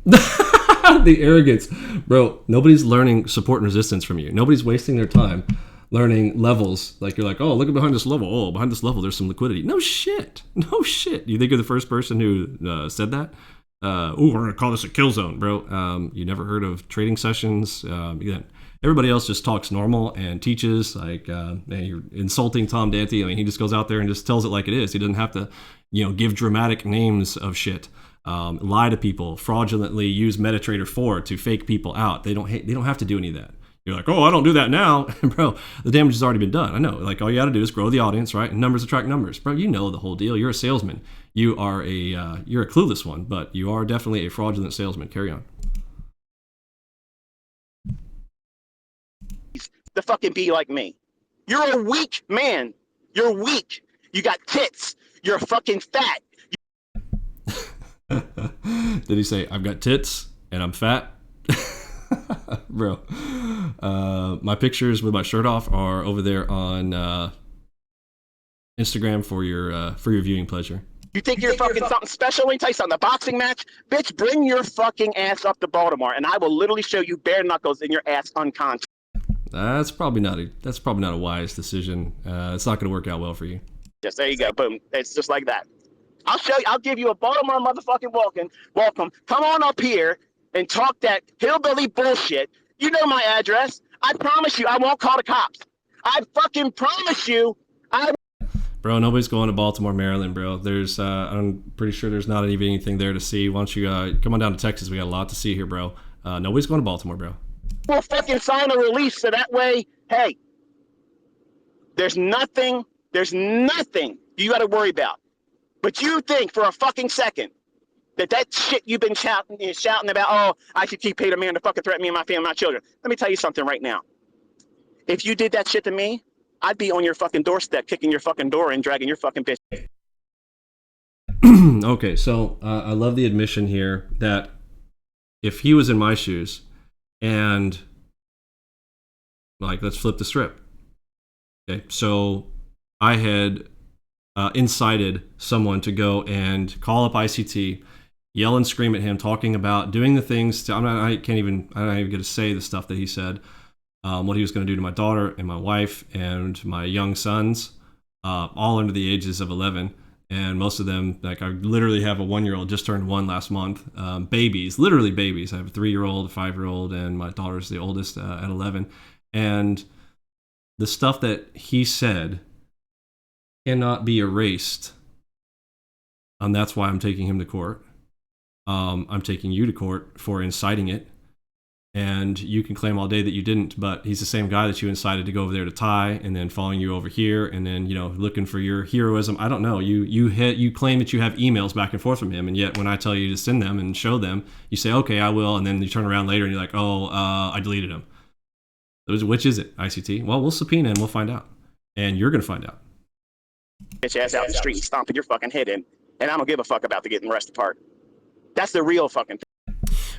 The arrogance. Bro, nobody's learning support and resistance from you. Nobody's wasting their time learning levels. Like you're like, oh, look at behind this level. Oh, behind this level, there's some liquidity. No shit. No shit. You think you're the first person who said that? Oh, we're going to call this a kill zone, bro. You never heard of trading sessions? Again, everybody else just talks normal and teaches. Like, man, you're insulting Tom Dante. I mean, he just goes out there and just tells it like it is. He doesn't have to, give dramatic names of shit. Lie to people, fraudulently use MetaTrader 4 to fake people out. They don't have to do any of that. You're like, oh, I don't do that now. Bro, the damage has already been done. I know. Like, all you got to do is grow the audience, right? And numbers attract numbers. Bro, you know the whole deal. You're a salesman. You're a clueless one, but you are definitely a fraudulent salesman. Carry on. To fucking be like me. You're a weak man. You're weak. You got tits. You're fucking fat. Did he say, I've got tits and I'm fat? Bro, my pictures with my shirt off are over there on Instagram for your viewing pleasure. You think you're fucking something special? Let me tell you something. The boxing match, bitch, bring your fucking ass up to Baltimore, and I will literally show you bare knuckles in your ass unconscious. That's probably not a wise decision. It's not going to work out well for you. Yes, there you go. Boom. It's just like that. I'll show you. I'll give you a Baltimore motherfucking welcome. Come on up here and talk that hillbilly bullshit. You know my address. I promise you, I won't call the cops. I fucking promise you. Bro, nobody's going to Baltimore, Maryland, bro. There's, I'm pretty sure there's not even anything there to see. Why don't you come on down to Texas? We got a lot to see here, bro. Nobody's going to Baltimore, bro. We'll fucking sign a release so that way, hey, there's nothing you got to worry about. But you think for a fucking second that shit you've been shouting about, oh, I should keep paid a man to fucking threaten me and my family, my children. Let me tell you something right now. If you did that shit to me, I'd be on your fucking doorstep, kicking your fucking door and dragging your fucking bitch. Okay, so I love the admission here that if he was in my shoes and, like, let's flip the script. Okay, so I had incited someone to go and call up ICT, yell and scream at him, talking about doing the things. I don't even get to say the stuff that he said. What he was going to do to my daughter and my wife and my young sons, all under the ages of 11. And most of them, like I literally have a 1-year-old, just turned 1 last month. Babies, literally babies. I have a 3-year-old, a 5-year-old, and my daughter's the oldest at 11. And the stuff that he said cannot be erased. And that's why I'm taking him to court. I'm taking you to court for inciting it. And you can claim all day that you didn't, but he's the same guy that you incited to go over there to tie, and then following you over here, and then, you know, looking for your heroism. I don't know. You claim that you have emails back and forth from him, and yet when I tell you to send them and show them, you say, okay, I will, and then you turn around later and you're like, oh, I deleted them. Which is it, ICT? Well, we'll subpoena and we'll find out, and you're gonna find out. Bitch ass out the street, stomping your fucking head in, and I don't give a fuck about the getting the rest apart. That's the real fucking thing.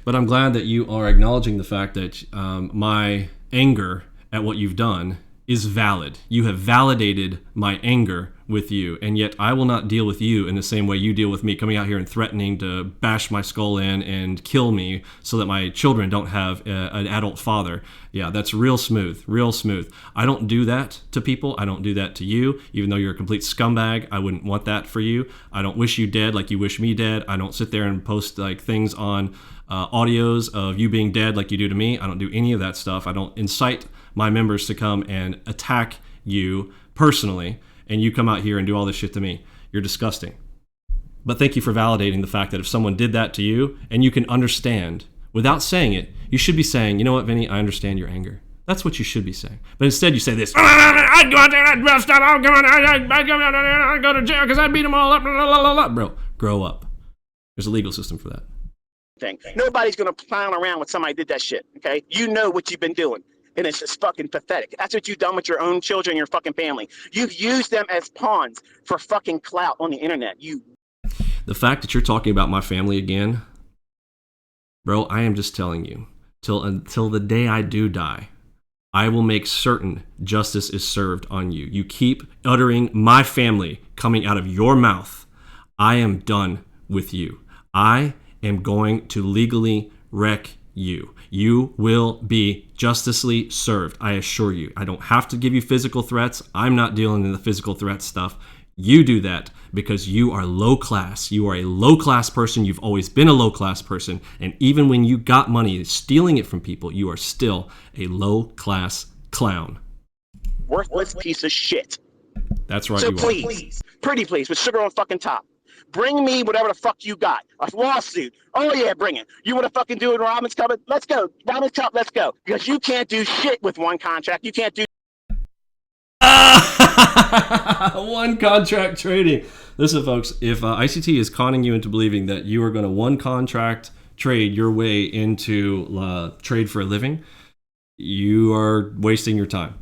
But I'm glad that you are acknowledging the fact that my anger at what you've done is valid. You have validated my anger with you, and yet I will not deal with you in the same way you deal with me, coming out here and threatening to bash my skull in and kill me so that my children don't have an adult father. Yeah, that's real smooth, real smooth. I don't do that to people. I don't do that to you, even though you're a complete scumbag. I wouldn't want that for you. I don't wish you dead like you wish me dead. I don't sit there and post like things on audios of you being dead like you do to me. I don't do any of that stuff. I don't incite my members to come and attack you personally, and you come out here and do all this shit to me. You're disgusting. But thank you for validating the fact that if someone did that to you and you can understand without saying it, you should be saying, you know what, Vinny, I understand your anger. That's what you should be saying. But instead you say this, I'd go out there, I'd messed up, I'd go to jail because I beat them all up. Bro, grow up. There's a legal system for that. Thing. Nobody's gonna clown around when somebody did that shit, okay? You know what you've been doing, and it's just fucking pathetic. That's what you've done with your own children and your fucking family. You've used them as pawns for fucking clout on the internet. The fact that you're talking about my family again, bro, I am just telling you, until the day I do die, I will make certain justice is served on you. You keep uttering my family coming out of your mouth, I am done with you. I am going to legally wreck you. You will be justicely served, I assure you. I don't have to give you physical threats. I'm not dealing in the physical threat stuff. You do that because you are low class. You are a low class person. You've always been a low class person. And even when you got money stealing it from people, you are still a low class clown. Worthless piece of shit. That's right. So please, pretty please, with sugar on fucking top. Bring me whatever the fuck you got. A lawsuit. Oh yeah, bring it. You want to fucking do it, Robin's Cup? Let's go. Robin's Cup, let's go. Because you can't do shit with one contract. You can't do one contract trading. Listen, folks, if ICT is conning you into believing that you are going to one contract trade your way into trade for a living, you are wasting your time.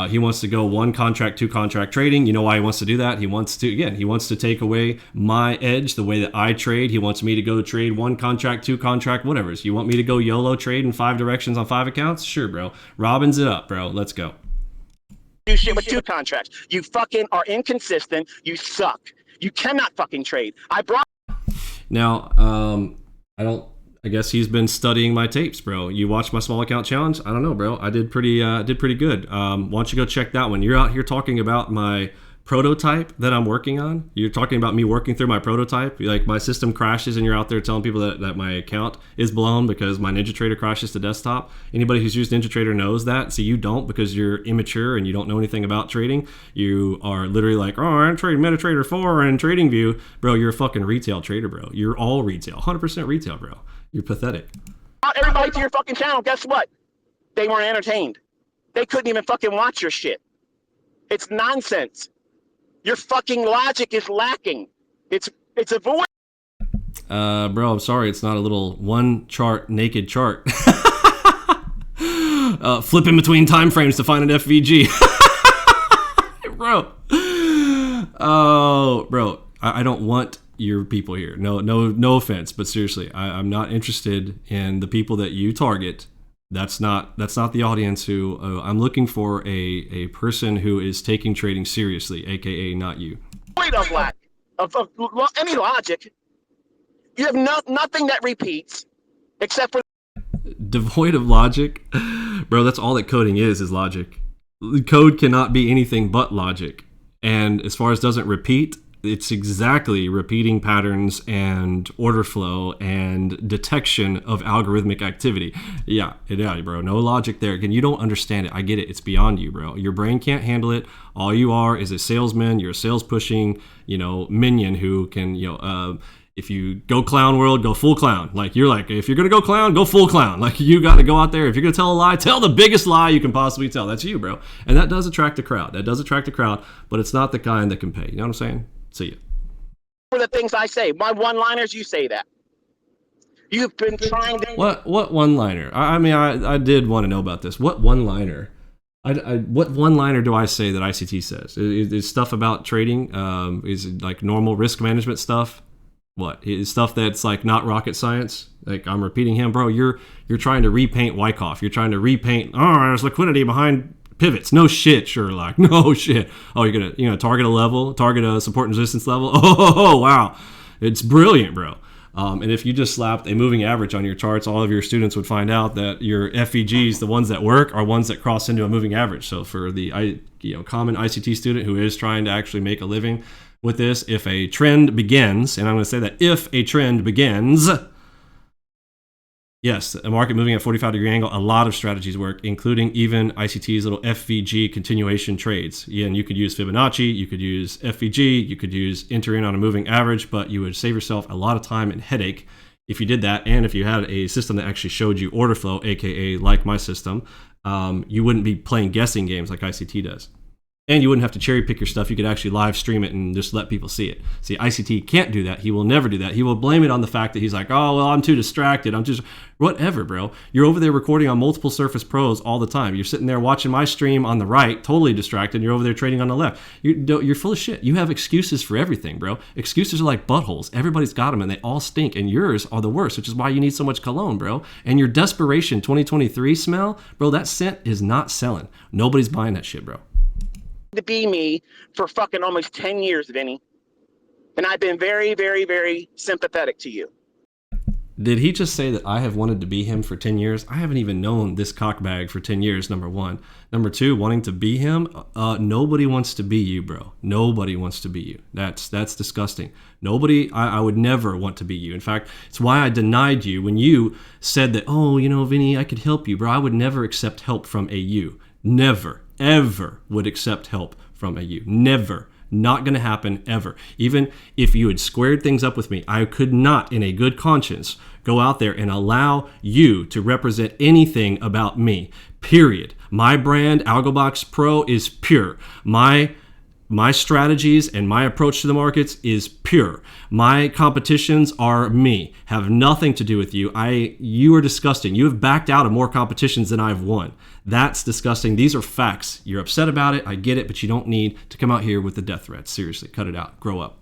He wants to go one contract, two contract trading. You know why he wants to do that? He wants to take away my edge, the way that I trade. He wants me to go trade one contract, two contract, whatever. So you want me to go YOLO trade in 5 directions on 5 accounts? Sure, bro. Robin's it up, bro. Let's go. Do shit with 2 contracts. You fucking are inconsistent. You suck. You cannot fucking trade. Now, I guess he's been studying my tapes, bro. You watched my small account challenge? I don't know, bro. I did pretty good. Why don't you go check that one? You're out here talking about my prototype that I'm working on. You're talking about me working through my prototype. Like my system crashes and you're out there telling people that my account is blown because my NinjaTrader crashes to desktop. Anybody who's used NinjaTrader knows that. So you don't, because you're immature and you don't know anything about trading. You are literally like, oh, I'm trading MetaTrader 4 and TradingView. Bro, you're a fucking retail trader, bro. You're all retail, 100% retail, bro. You're pathetic. Everybody to your fucking channel, guess what? They weren't entertained. They couldn't even fucking watch your shit. It's nonsense. Your fucking logic is lacking. It's a void. Bro, I'm sorry. It's not a little one chart, naked chart. Flipping between time frames to find an FVG. Bro. Oh, bro. I don't want your people here. No offense, but seriously, I'm not interested in the people that you target. That's not the audience who I'm looking for. A person who is taking trading seriously, aka not you. Void of lack of any logic. You have nothing that repeats except for devoid of logic, bro. That's all that coding is logic. Code cannot be anything but logic, and as far as doesn't repeat, it's exactly repeating patterns and order flow and detection of algorithmic activity. Yeah, bro. No logic there. Again, you don't understand it. I get it. It's beyond you, bro. Your brain can't handle it. All you are is a salesman. You're a sales pushing, minion who can, If you go clown world, go full clown. Like, you're like, if you're going to go clown, go full clown. Like, you got to go out there. If you're going to tell a lie, tell the biggest lie you can possibly tell. That's you, bro. And that does attract a crowd. But it's not the kind that can pay. You know what I'm saying? See ya. For the things I say, my one-liners, you say that. You've been trying to... What one-liner? I mean, I did want to know about this. What one-liner? What one-liner do I say that ICT says? Is stuff about trading? Is it like normal risk management stuff? What is stuff that's like not rocket science? Like, I'm repeating him, bro. You're trying to repaint Wyckoff. You're trying to repaint. Oh, there's liquidity behind pivots. No shit, Sherlock. No shit. Oh, you're gonna target a level, target a support and resistance level. Oh, wow, it's brilliant, bro. And if you just slapped a moving average on your charts, all of your students would find out that your FVGs, the ones that work, are ones that cross into a moving average. So for the common ICT student who is trying to actually make a living with this, if a trend begins, and I'm going to say that if a trend begins, yes, a market moving at 45-degree angle, a lot of strategies work, including even ICT's little FVG continuation trades. And you could use Fibonacci, you could use FVG, you could use enter in on a moving average, but you would save yourself a lot of time and headache if you did that. And if you had a system that actually showed you order flow, aka like my system, you wouldn't be playing guessing games like ICT does. And you wouldn't have to cherry pick your stuff. You could actually live stream it and just let people see it. See, ICT can't do that. He will never do that. He will blame it on the fact that he's like, oh, well, I'm too distracted. I'm just, whatever, bro. You're over there recording on multiple Surface Pros all the time. You're sitting there watching my stream on the right, totally distracted. And you're over there trading on the left. You're full of shit. You have excuses for everything, bro. Excuses are like buttholes. Everybody's got them and they all stink. And yours are the worst, which is why you need so much cologne, bro. And your desperation 2023 smell, bro, that scent is not selling. Nobody's buying that shit, bro. To be me for fucking almost 10 years, Vinny. And I've been very, very, very sympathetic to you. Did he just say that I have wanted to be him for 10 years? I haven't even known this cockbag for 10 years, number one. Number two, wanting to be him? Nobody wants to be you, bro. Nobody wants to be you. That's disgusting. Nobody, I would never want to be you. In fact, it's why I denied you when you said that, oh, Vinny, I could help you, bro. I would never accept help from a you. Never, ever would accept help from a you. Never. Not going to happen ever. Even if you had squared things up with me, I could not, in a good conscience, go out there and allow you to represent anything about me. Period. My brand, AlgoBox Pro, is pure. My strategies and my approach to the markets is pure. My competitions are me. Have nothing to do with you. You are disgusting. You have backed out of more competitions than I've won. That's disgusting. These are facts. You're upset about it. I get it, but you don't need to come out here with the death threats. Seriously, cut it out. Grow up.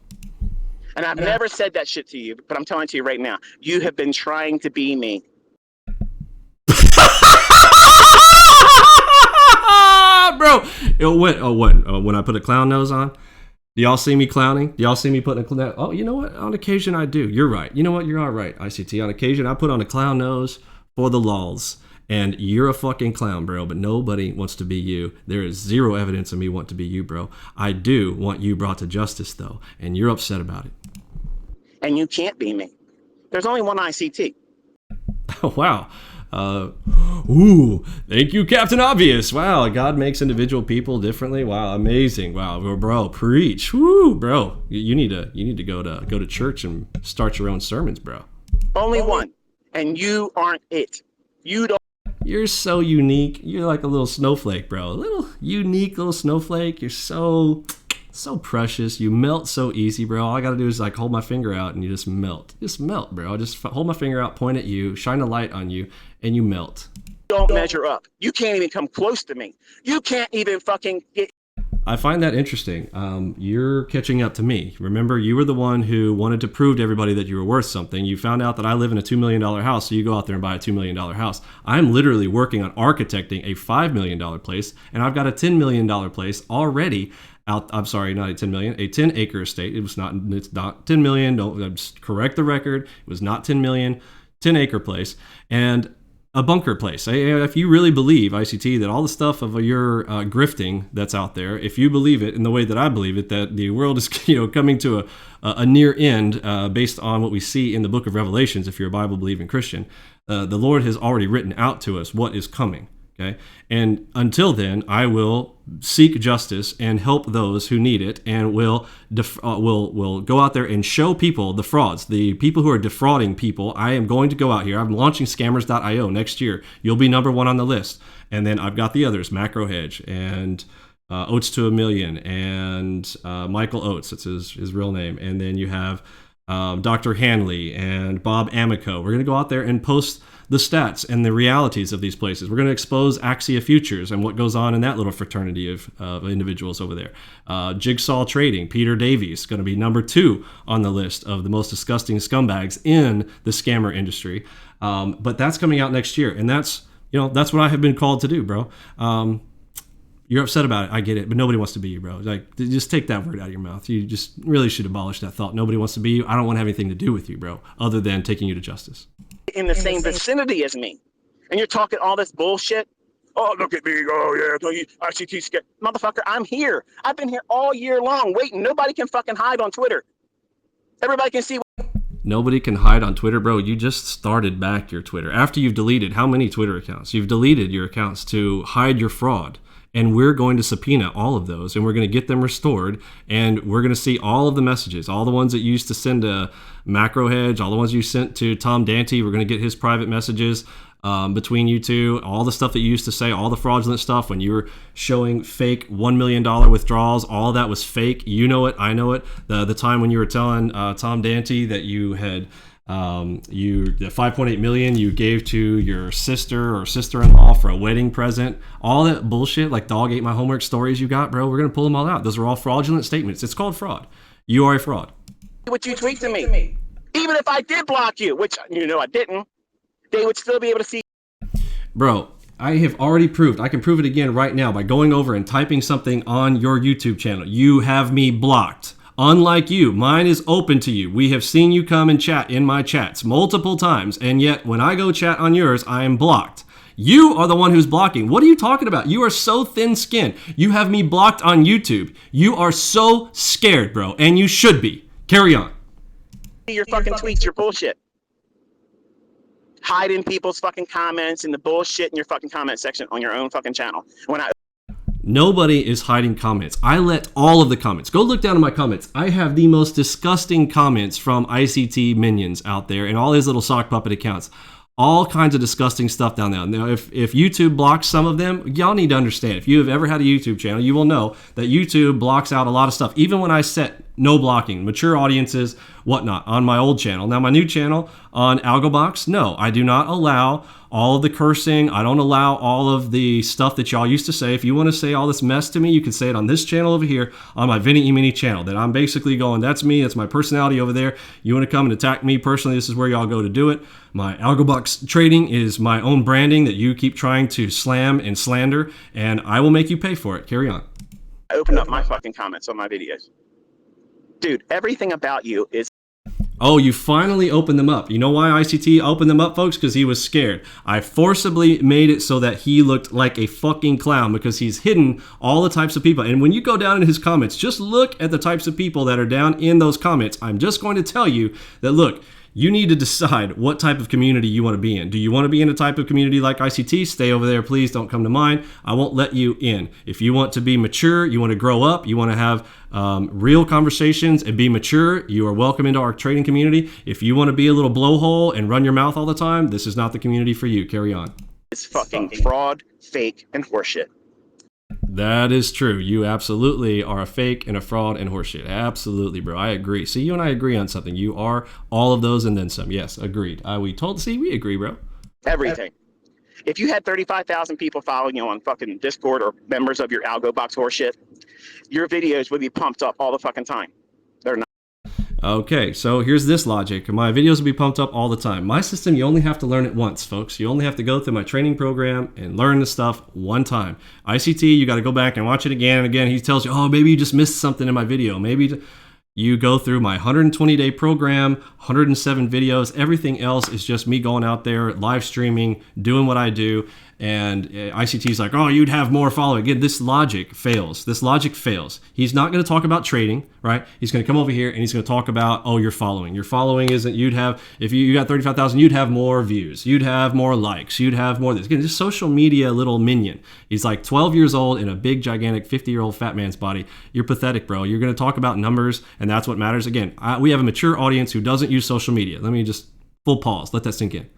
And I've never said that shit to you, but I'm telling it to you right now. You have been trying to be me. Bro, when I put a clown nose on, do y'all see me clowning? Do y'all see me putting a clown? Oh, you know what? On occasion I do. You're right. You know what? You're all right, ICT. On occasion I put on a clown nose for the lulz. And you're a fucking clown, bro, but nobody wants to be you. There is zero evidence of me want to be you, bro. I do want you brought to justice, though, and you're upset about it. And you can't be me. There's only one ICT. Oh, wow. Ooh, thank you, Captain Obvious. Wow, God makes individual people differently. Wow, amazing. Wow, bro, preach. Woo, bro. You need to go to church and start your own sermons, bro. Only one, and you aren't it. You don't. You're so unique. You're like a little snowflake, bro. A little unique little snowflake. You're so precious. You melt so easy, bro. All I gotta do is like hold my finger out and you just melt. Just melt, bro. Just hold my finger out, point at you, shine a light on you, and you melt. Don't measure up. You can't even come close to me. You can't even fucking get. I find that interesting. You're catching up to me. Remember, you were the one who wanted to prove to everybody that you were worth something. You found out that I live in a $2 million house, so you go out there and buy a $2 million house. I'm literally working on architecting a $5 million place, and I've got a $10 million place already out. I'm sorry, not a 10 million, a 10 acre estate. It's not 10 million. Don't just correct the record. It was not 10 million, 10 acre place. And a bunker place. If you really believe, ICT, that all the stuff of your grifting that's out there, if you believe it in the way that I believe it, that the world is coming to a near end based on what we see in the book of Revelations, if you're a Bible-believing Christian, the Lord has already written out to us what is coming. Okay. And until then, I will seek justice and help those who need it, and will go out there and show people the frauds, the people who are defrauding people. I am going to go out here. I'm launching scammers.io next year. You'll be number one on the list. And then I've got the others, Macro Hedge and Oates to a Million and Michael Oates. That's his real name. And then you have Dr. Hanley and Bob Amico. We're going to go out there and post the stats and the realities of these places. We're going to expose Axia Futures and what goes on in that little fraternity of individuals over there. Jigsaw Trading, Peter Davies, going to be number 2 on the list of the most disgusting scumbags in the scammer industry. But that's coming out next year, and that's what I have been called to do, bro. You're upset about it. I get it, but nobody wants to be you, bro. Like, just take that word out of your mouth. You just really should abolish that thought. Nobody wants to be you. I don't want to have anything to do with you, bro, other than taking you to justice. In the same vicinity as me, and you're talking all this bullshit. Oh, look at me. Oh, yeah. ICT scared. Motherfucker, I'm here. I've been here all year long waiting. Nobody can fucking hide on Twitter. Everybody can see. Nobody can hide on Twitter, bro. You just started back your Twitter. After you've deleted how many Twitter accounts? You've deleted your accounts to hide your fraud. And we're going to subpoena all of those, and we're going to get them restored, and we're going to see all of the messages, all the ones that you used to send to Macro Hedge, all the ones you sent to Tom Dante. We're going to get his private messages between you two, all the stuff that you used to say, all the fraudulent stuff when you were showing fake $1 million withdrawals. All of that was fake. You know it. I know it. The time when you were telling Tom Dante that you had the 5.8 million you gave to your sister or sister-in-law for a wedding present, all that bullshit, like dog ate my homework stories you got, bro, we're going to pull them all out. Those are all fraudulent statements. It's called fraud. You are a fraud. What you tweet to me, even if I did block you, which I didn't, they would still be able to see. Bro, I have already proved, I can prove it again right now by going over and typing something on your YouTube channel. You have me blocked. Unlike you, mine is open to you. We have seen you come and chat in my chats multiple times, and yet when I go chat on yours, I am blocked. You are the one who's blocking. What are you talking about? You are so thin-skinned. You have me blocked on YouTube. You are so scared, bro, and you should be. Carry on. Your fucking tweets, your bullshit. Hiding people's fucking comments and the bullshit in your fucking comment section on your own fucking channel. Nobody is hiding comments. I let all of the comments. Go look down in my comments. I have the most disgusting comments from ICT minions out there and all his little sock puppet accounts. All kinds of disgusting stuff down there. Now, if YouTube blocks some of them, y'all need to understand. If you have ever had a YouTube channel, you will know that YouTube blocks out a lot of stuff. Even when I set no blocking, mature audiences, whatnot, on my old channel. Now, my new channel on AlgoBox, no, I do not allow all of the cursing. I don't allow all of the stuff that y'all used to say. If you want to say all this mess to me, you can say it on this channel over here, on my Vinny E-Mini channel, that I'm basically going, that's me, that's my personality over there. You want to come and attack me personally, this is where y'all go to do it. My AlgoBox trading is my own branding that you keep trying to slam and slander, and I will make you pay for it. Carry on. I opened up my fucking comments on my videos. Dude, everything about you is... Oh, you finally opened them up. You know why ICT opened them up, folks? Because he was scared. I forcibly made it so that he looked like a fucking clown because he's hidden all the types of people. And when you go down in his comments, just look at the types of people that are down in those comments. I'm just going to tell you that, look, you need to decide what type of community you want to be in. Do you want to be in a type of community like ICT? Stay over there, please. Don't come to mine. I won't let you in. If you want to be mature, you want to grow up, you want to have real conversations and be mature, you are welcome into our trading community. If you want to be a little blowhole and run your mouth all the time, this is not the community for you. Carry on. It's fucking fraud, fake, and horseshit. That is true. You absolutely are a fake and a fraud and horseshit. Absolutely, bro. I agree. See, you and I agree on something. You are all of those and then some. Yes, agreed. We agree, bro. Everything. If you had 35,000 people following you on fucking Discord or members of your AlgoBox horseshit, your videos would be pumped up all the fucking time. They're not. Okay, so here's this logic. My videos will be pumped up all the time. My system, you only have to learn it once, folks. You only have to go through my training program and learn the stuff one time. ICT, you got to go back and watch it again and again. He tells you, oh, maybe you just missed something in my video. Maybe You go through my 120-day program, 107 videos. Everything else is just me going out there, live streaming, doing what I do. And ICT's like, oh, you'd have more following. Again, this logic fails. This logic fails. He's not going to talk about trading, right? He's going to come over here and he's going to talk about, oh, your following. Your following isn't, you'd have, if you got 35,000, you'd have more views. You'd have more likes. You'd have more of this. Again, just social media little minion. He's like 12 years old in a big, gigantic 50-year-old fat man's body. You're pathetic, bro. You're going to talk about numbers and that's what matters. Again, we have a mature audience who doesn't use social media. Let me just full pause. Let that sink in.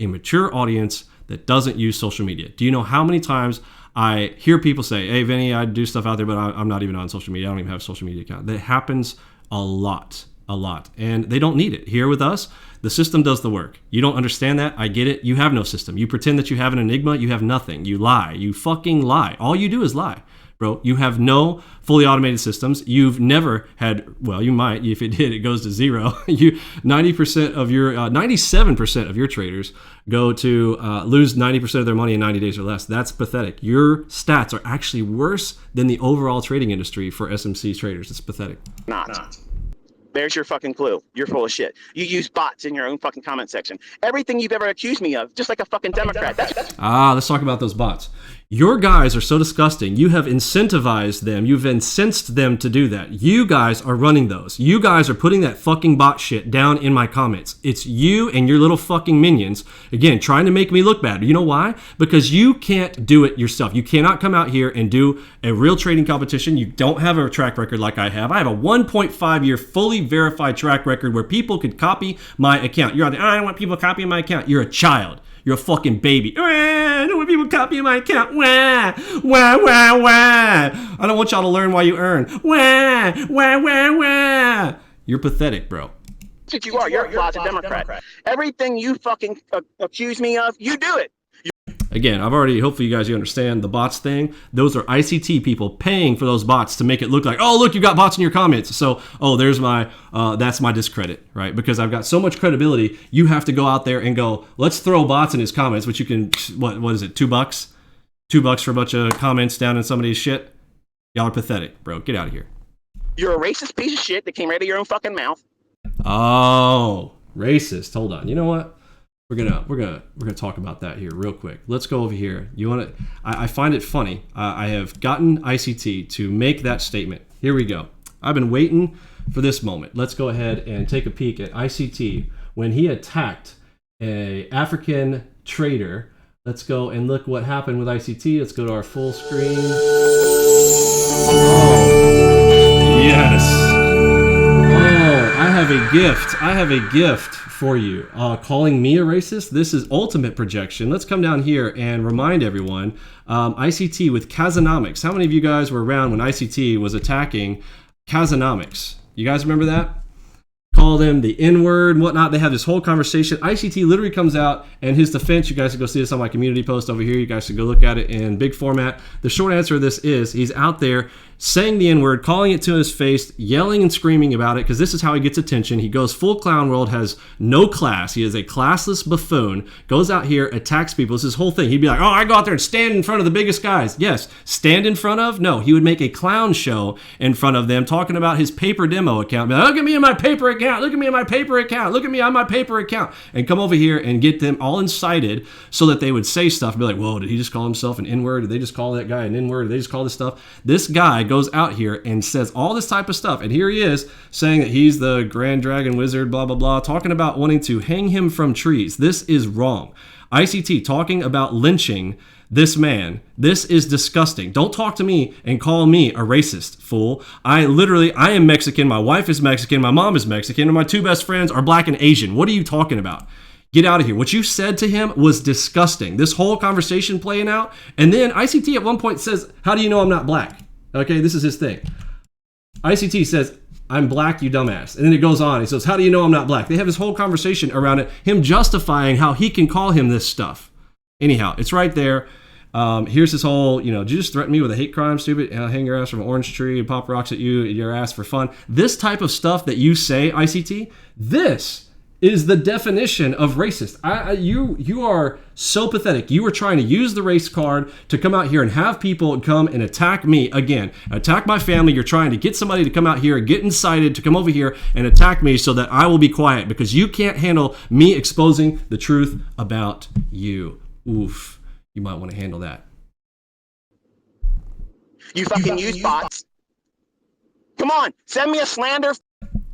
A mature audience that doesn't use social media. Do you know how many times I hear people say, hey, Vinny, I do stuff out there, but I'm not even on social media. I don't even have a social media account. That happens a lot. And they don't need it. Here with us, the system does the work. You don't understand that. I get it. You have no system. You pretend that you have an enigma. You have nothing. You lie. You fucking lie. All you do is lie. Bro, you have no fully automated systems. You've never had, well, you might. If it did, it goes to zero. 97% of your traders go to lose 90% of their money in 90 days or less. That's pathetic. Your stats are actually worse than the overall trading industry for SMC traders. It's pathetic. Not. There's your fucking clue. You're full of shit. You use bots in your own fucking comment section. Everything you've ever accused me of, just like a fucking Democrat. Let's talk about those bots. Your guys are so disgusting. You have incentivized them. You've incensed them to do that. You guys are running those. You guys are putting that fucking bot shit down in my comments. It's you and your little fucking minions, again, trying to make me look bad. You know why? Because you can't do it yourself. You cannot come out here and do a real trading competition. You don't have a track record like I have. I have a 1.5 year fully verified track record where people could copy my account. You're out there, I don't want people copying my account. You're a child. You're a fucking baby. I don't want people copying my account. Wah, wah, wah, wah. I don't want y'all to learn why you earn. Wah, wah, wah, wah. You're pathetic, bro. That's what you are. You're a closet Democrat. Everything you fucking accuse me of, you do it. Again, hopefully you guys understand the bots thing. Those are ICT people paying for those bots to make it look like, oh, look, you got bots in your comments. So, there's that's my discredit, right? Because I've got so much credibility, you have to go out there and go, let's throw bots in his comments, which you can, what is it, $2? $2 for a bunch of comments down in somebody's shit? Y'all are pathetic, bro. Get out of here. You're a racist piece of shit that came right out of your own fucking mouth. Oh, racist. Hold on. You know what? We're gonna talk about that here real quick. Let's go over here. You want to? I find it funny. I have gotten ICT to make that statement. Here we go. I've been waiting for this moment. Let's go ahead and take a peek at ICT when he attacked a African trader. Let's go and look what happened with ICT. Let's go to our full screen. Oh, yes. Oh, I have a gift for you. Calling me a racist? This is ultimate projection. Let's come down here and remind everyone, ICT with Kazanomics. How many of you guys were around when ICT was attacking Kazanomics? You guys remember that? Called him the N-word and whatnot. They have this whole conversation. ICT literally comes out, and his defense, you guys can go see this on my community post over here. You guys should go look at it in big format. The short answer to this is he's out there saying the N-word, calling it to his face, yelling and screaming about it, because this is how he gets attention. He goes full clown world, has no class. He is a classless buffoon, goes out here, attacks people. It's his whole thing. He'd be like, oh, I go out there and stand in front of the biggest guys. Yes, stand in front of? No, he would make a clown show in front of them, talking about his paper demo account. Be like, look at me in my paper account. Look at me in my paper account. Look at me on my paper account. And come over here and get them all incited so that they would say stuff and be like, whoa, did he just call himself an N-word? Did they just call that guy an N-word? Did they just call this stuff? This guy goes out here and says all this type of stuff. And here he is saying that he's the Grand Dragon Wizard, blah, blah, blah, talking about wanting to hang him from trees. This is wrong. ICT talking about lynching this man. This is disgusting. Don't talk to me and call me a racist, fool. I am Mexican. My wife is Mexican. My mom is Mexican. And my two best friends are black and Asian. What are you talking about? Get out of here. What you said to him was disgusting. This whole conversation playing out. And then ICT at one point says, how do you know I'm not black? Okay, this is his thing. ICT says, I'm black, you dumbass. And then it goes on. He says, how do you know I'm not black? They have this whole conversation around it, him justifying how he can call him this stuff. Anyhow, it's right there. Here's this whole, did you just threaten me with a hate crime, stupid? Hang your ass from an orange tree and pop rocks at you, your ass for fun. This type of stuff that you say, ICT, this is the definition of racist. You are so pathetic. You were trying to use the race card to come out here and have people come and attack me again, attack my family. You're trying to get somebody to come out here and get incited to come over here and attack me so that I will be quiet because you can't handle me exposing the truth about you. Oof. You might want to handle that. You fucking use bots. Come on, send me a slander.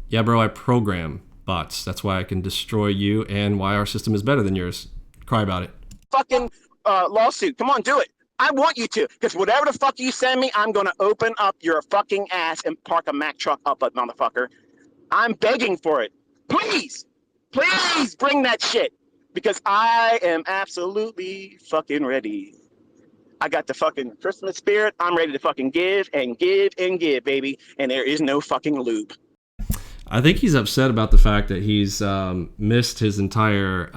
Yeah, bro, I program bots. That's why I can destroy you and why our system is better than yours. Cry about it. Fucking lawsuit. Come on, do it. I want you to, because whatever the fuck you send me, I'm gonna open up your fucking ass and park a Mack truck up it, motherfucker. I'm begging for it. Please, please bring that shit, because I am absolutely fucking ready. I got the fucking Christmas spirit. I'm ready to fucking give and give and give, baby. And there is no fucking lube. I think he's upset about the fact that he's missed his entire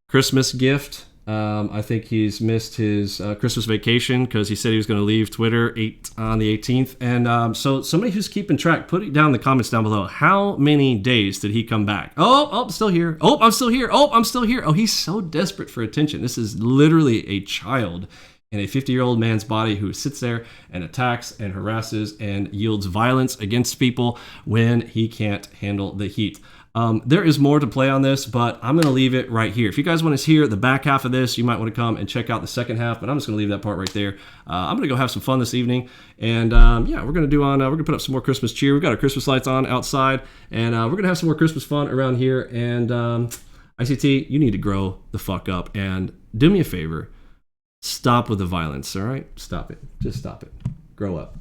Christmas gift. I think he's missed his Christmas vacation because he said he was going to leave Twitter on the 18th. And so somebody who's keeping track, put it down in the comments down below. How many days did he come back? Oh, still here. Oh, I'm still here. Oh, I'm still here. Oh, he's so desperate for attention. This is literally a child in a 50-year-old man's body who sits there and attacks and harasses and yields violence against people when he can't handle the heat. There is more to play on this, but I'm going to leave it right here. If you guys want to hear the back half of this, you might want to come and check out the second half, but I'm just going to leave that part right there. I'm going to go have some fun this evening, and yeah, we're going to put up some more Christmas cheer. We've got our Christmas lights on outside, and we're going to have some more Christmas fun around here, and ICT, you need to grow the fuck up, and do me a favor. Stop with the violence, all right? Stop it. Just stop it. Grow up.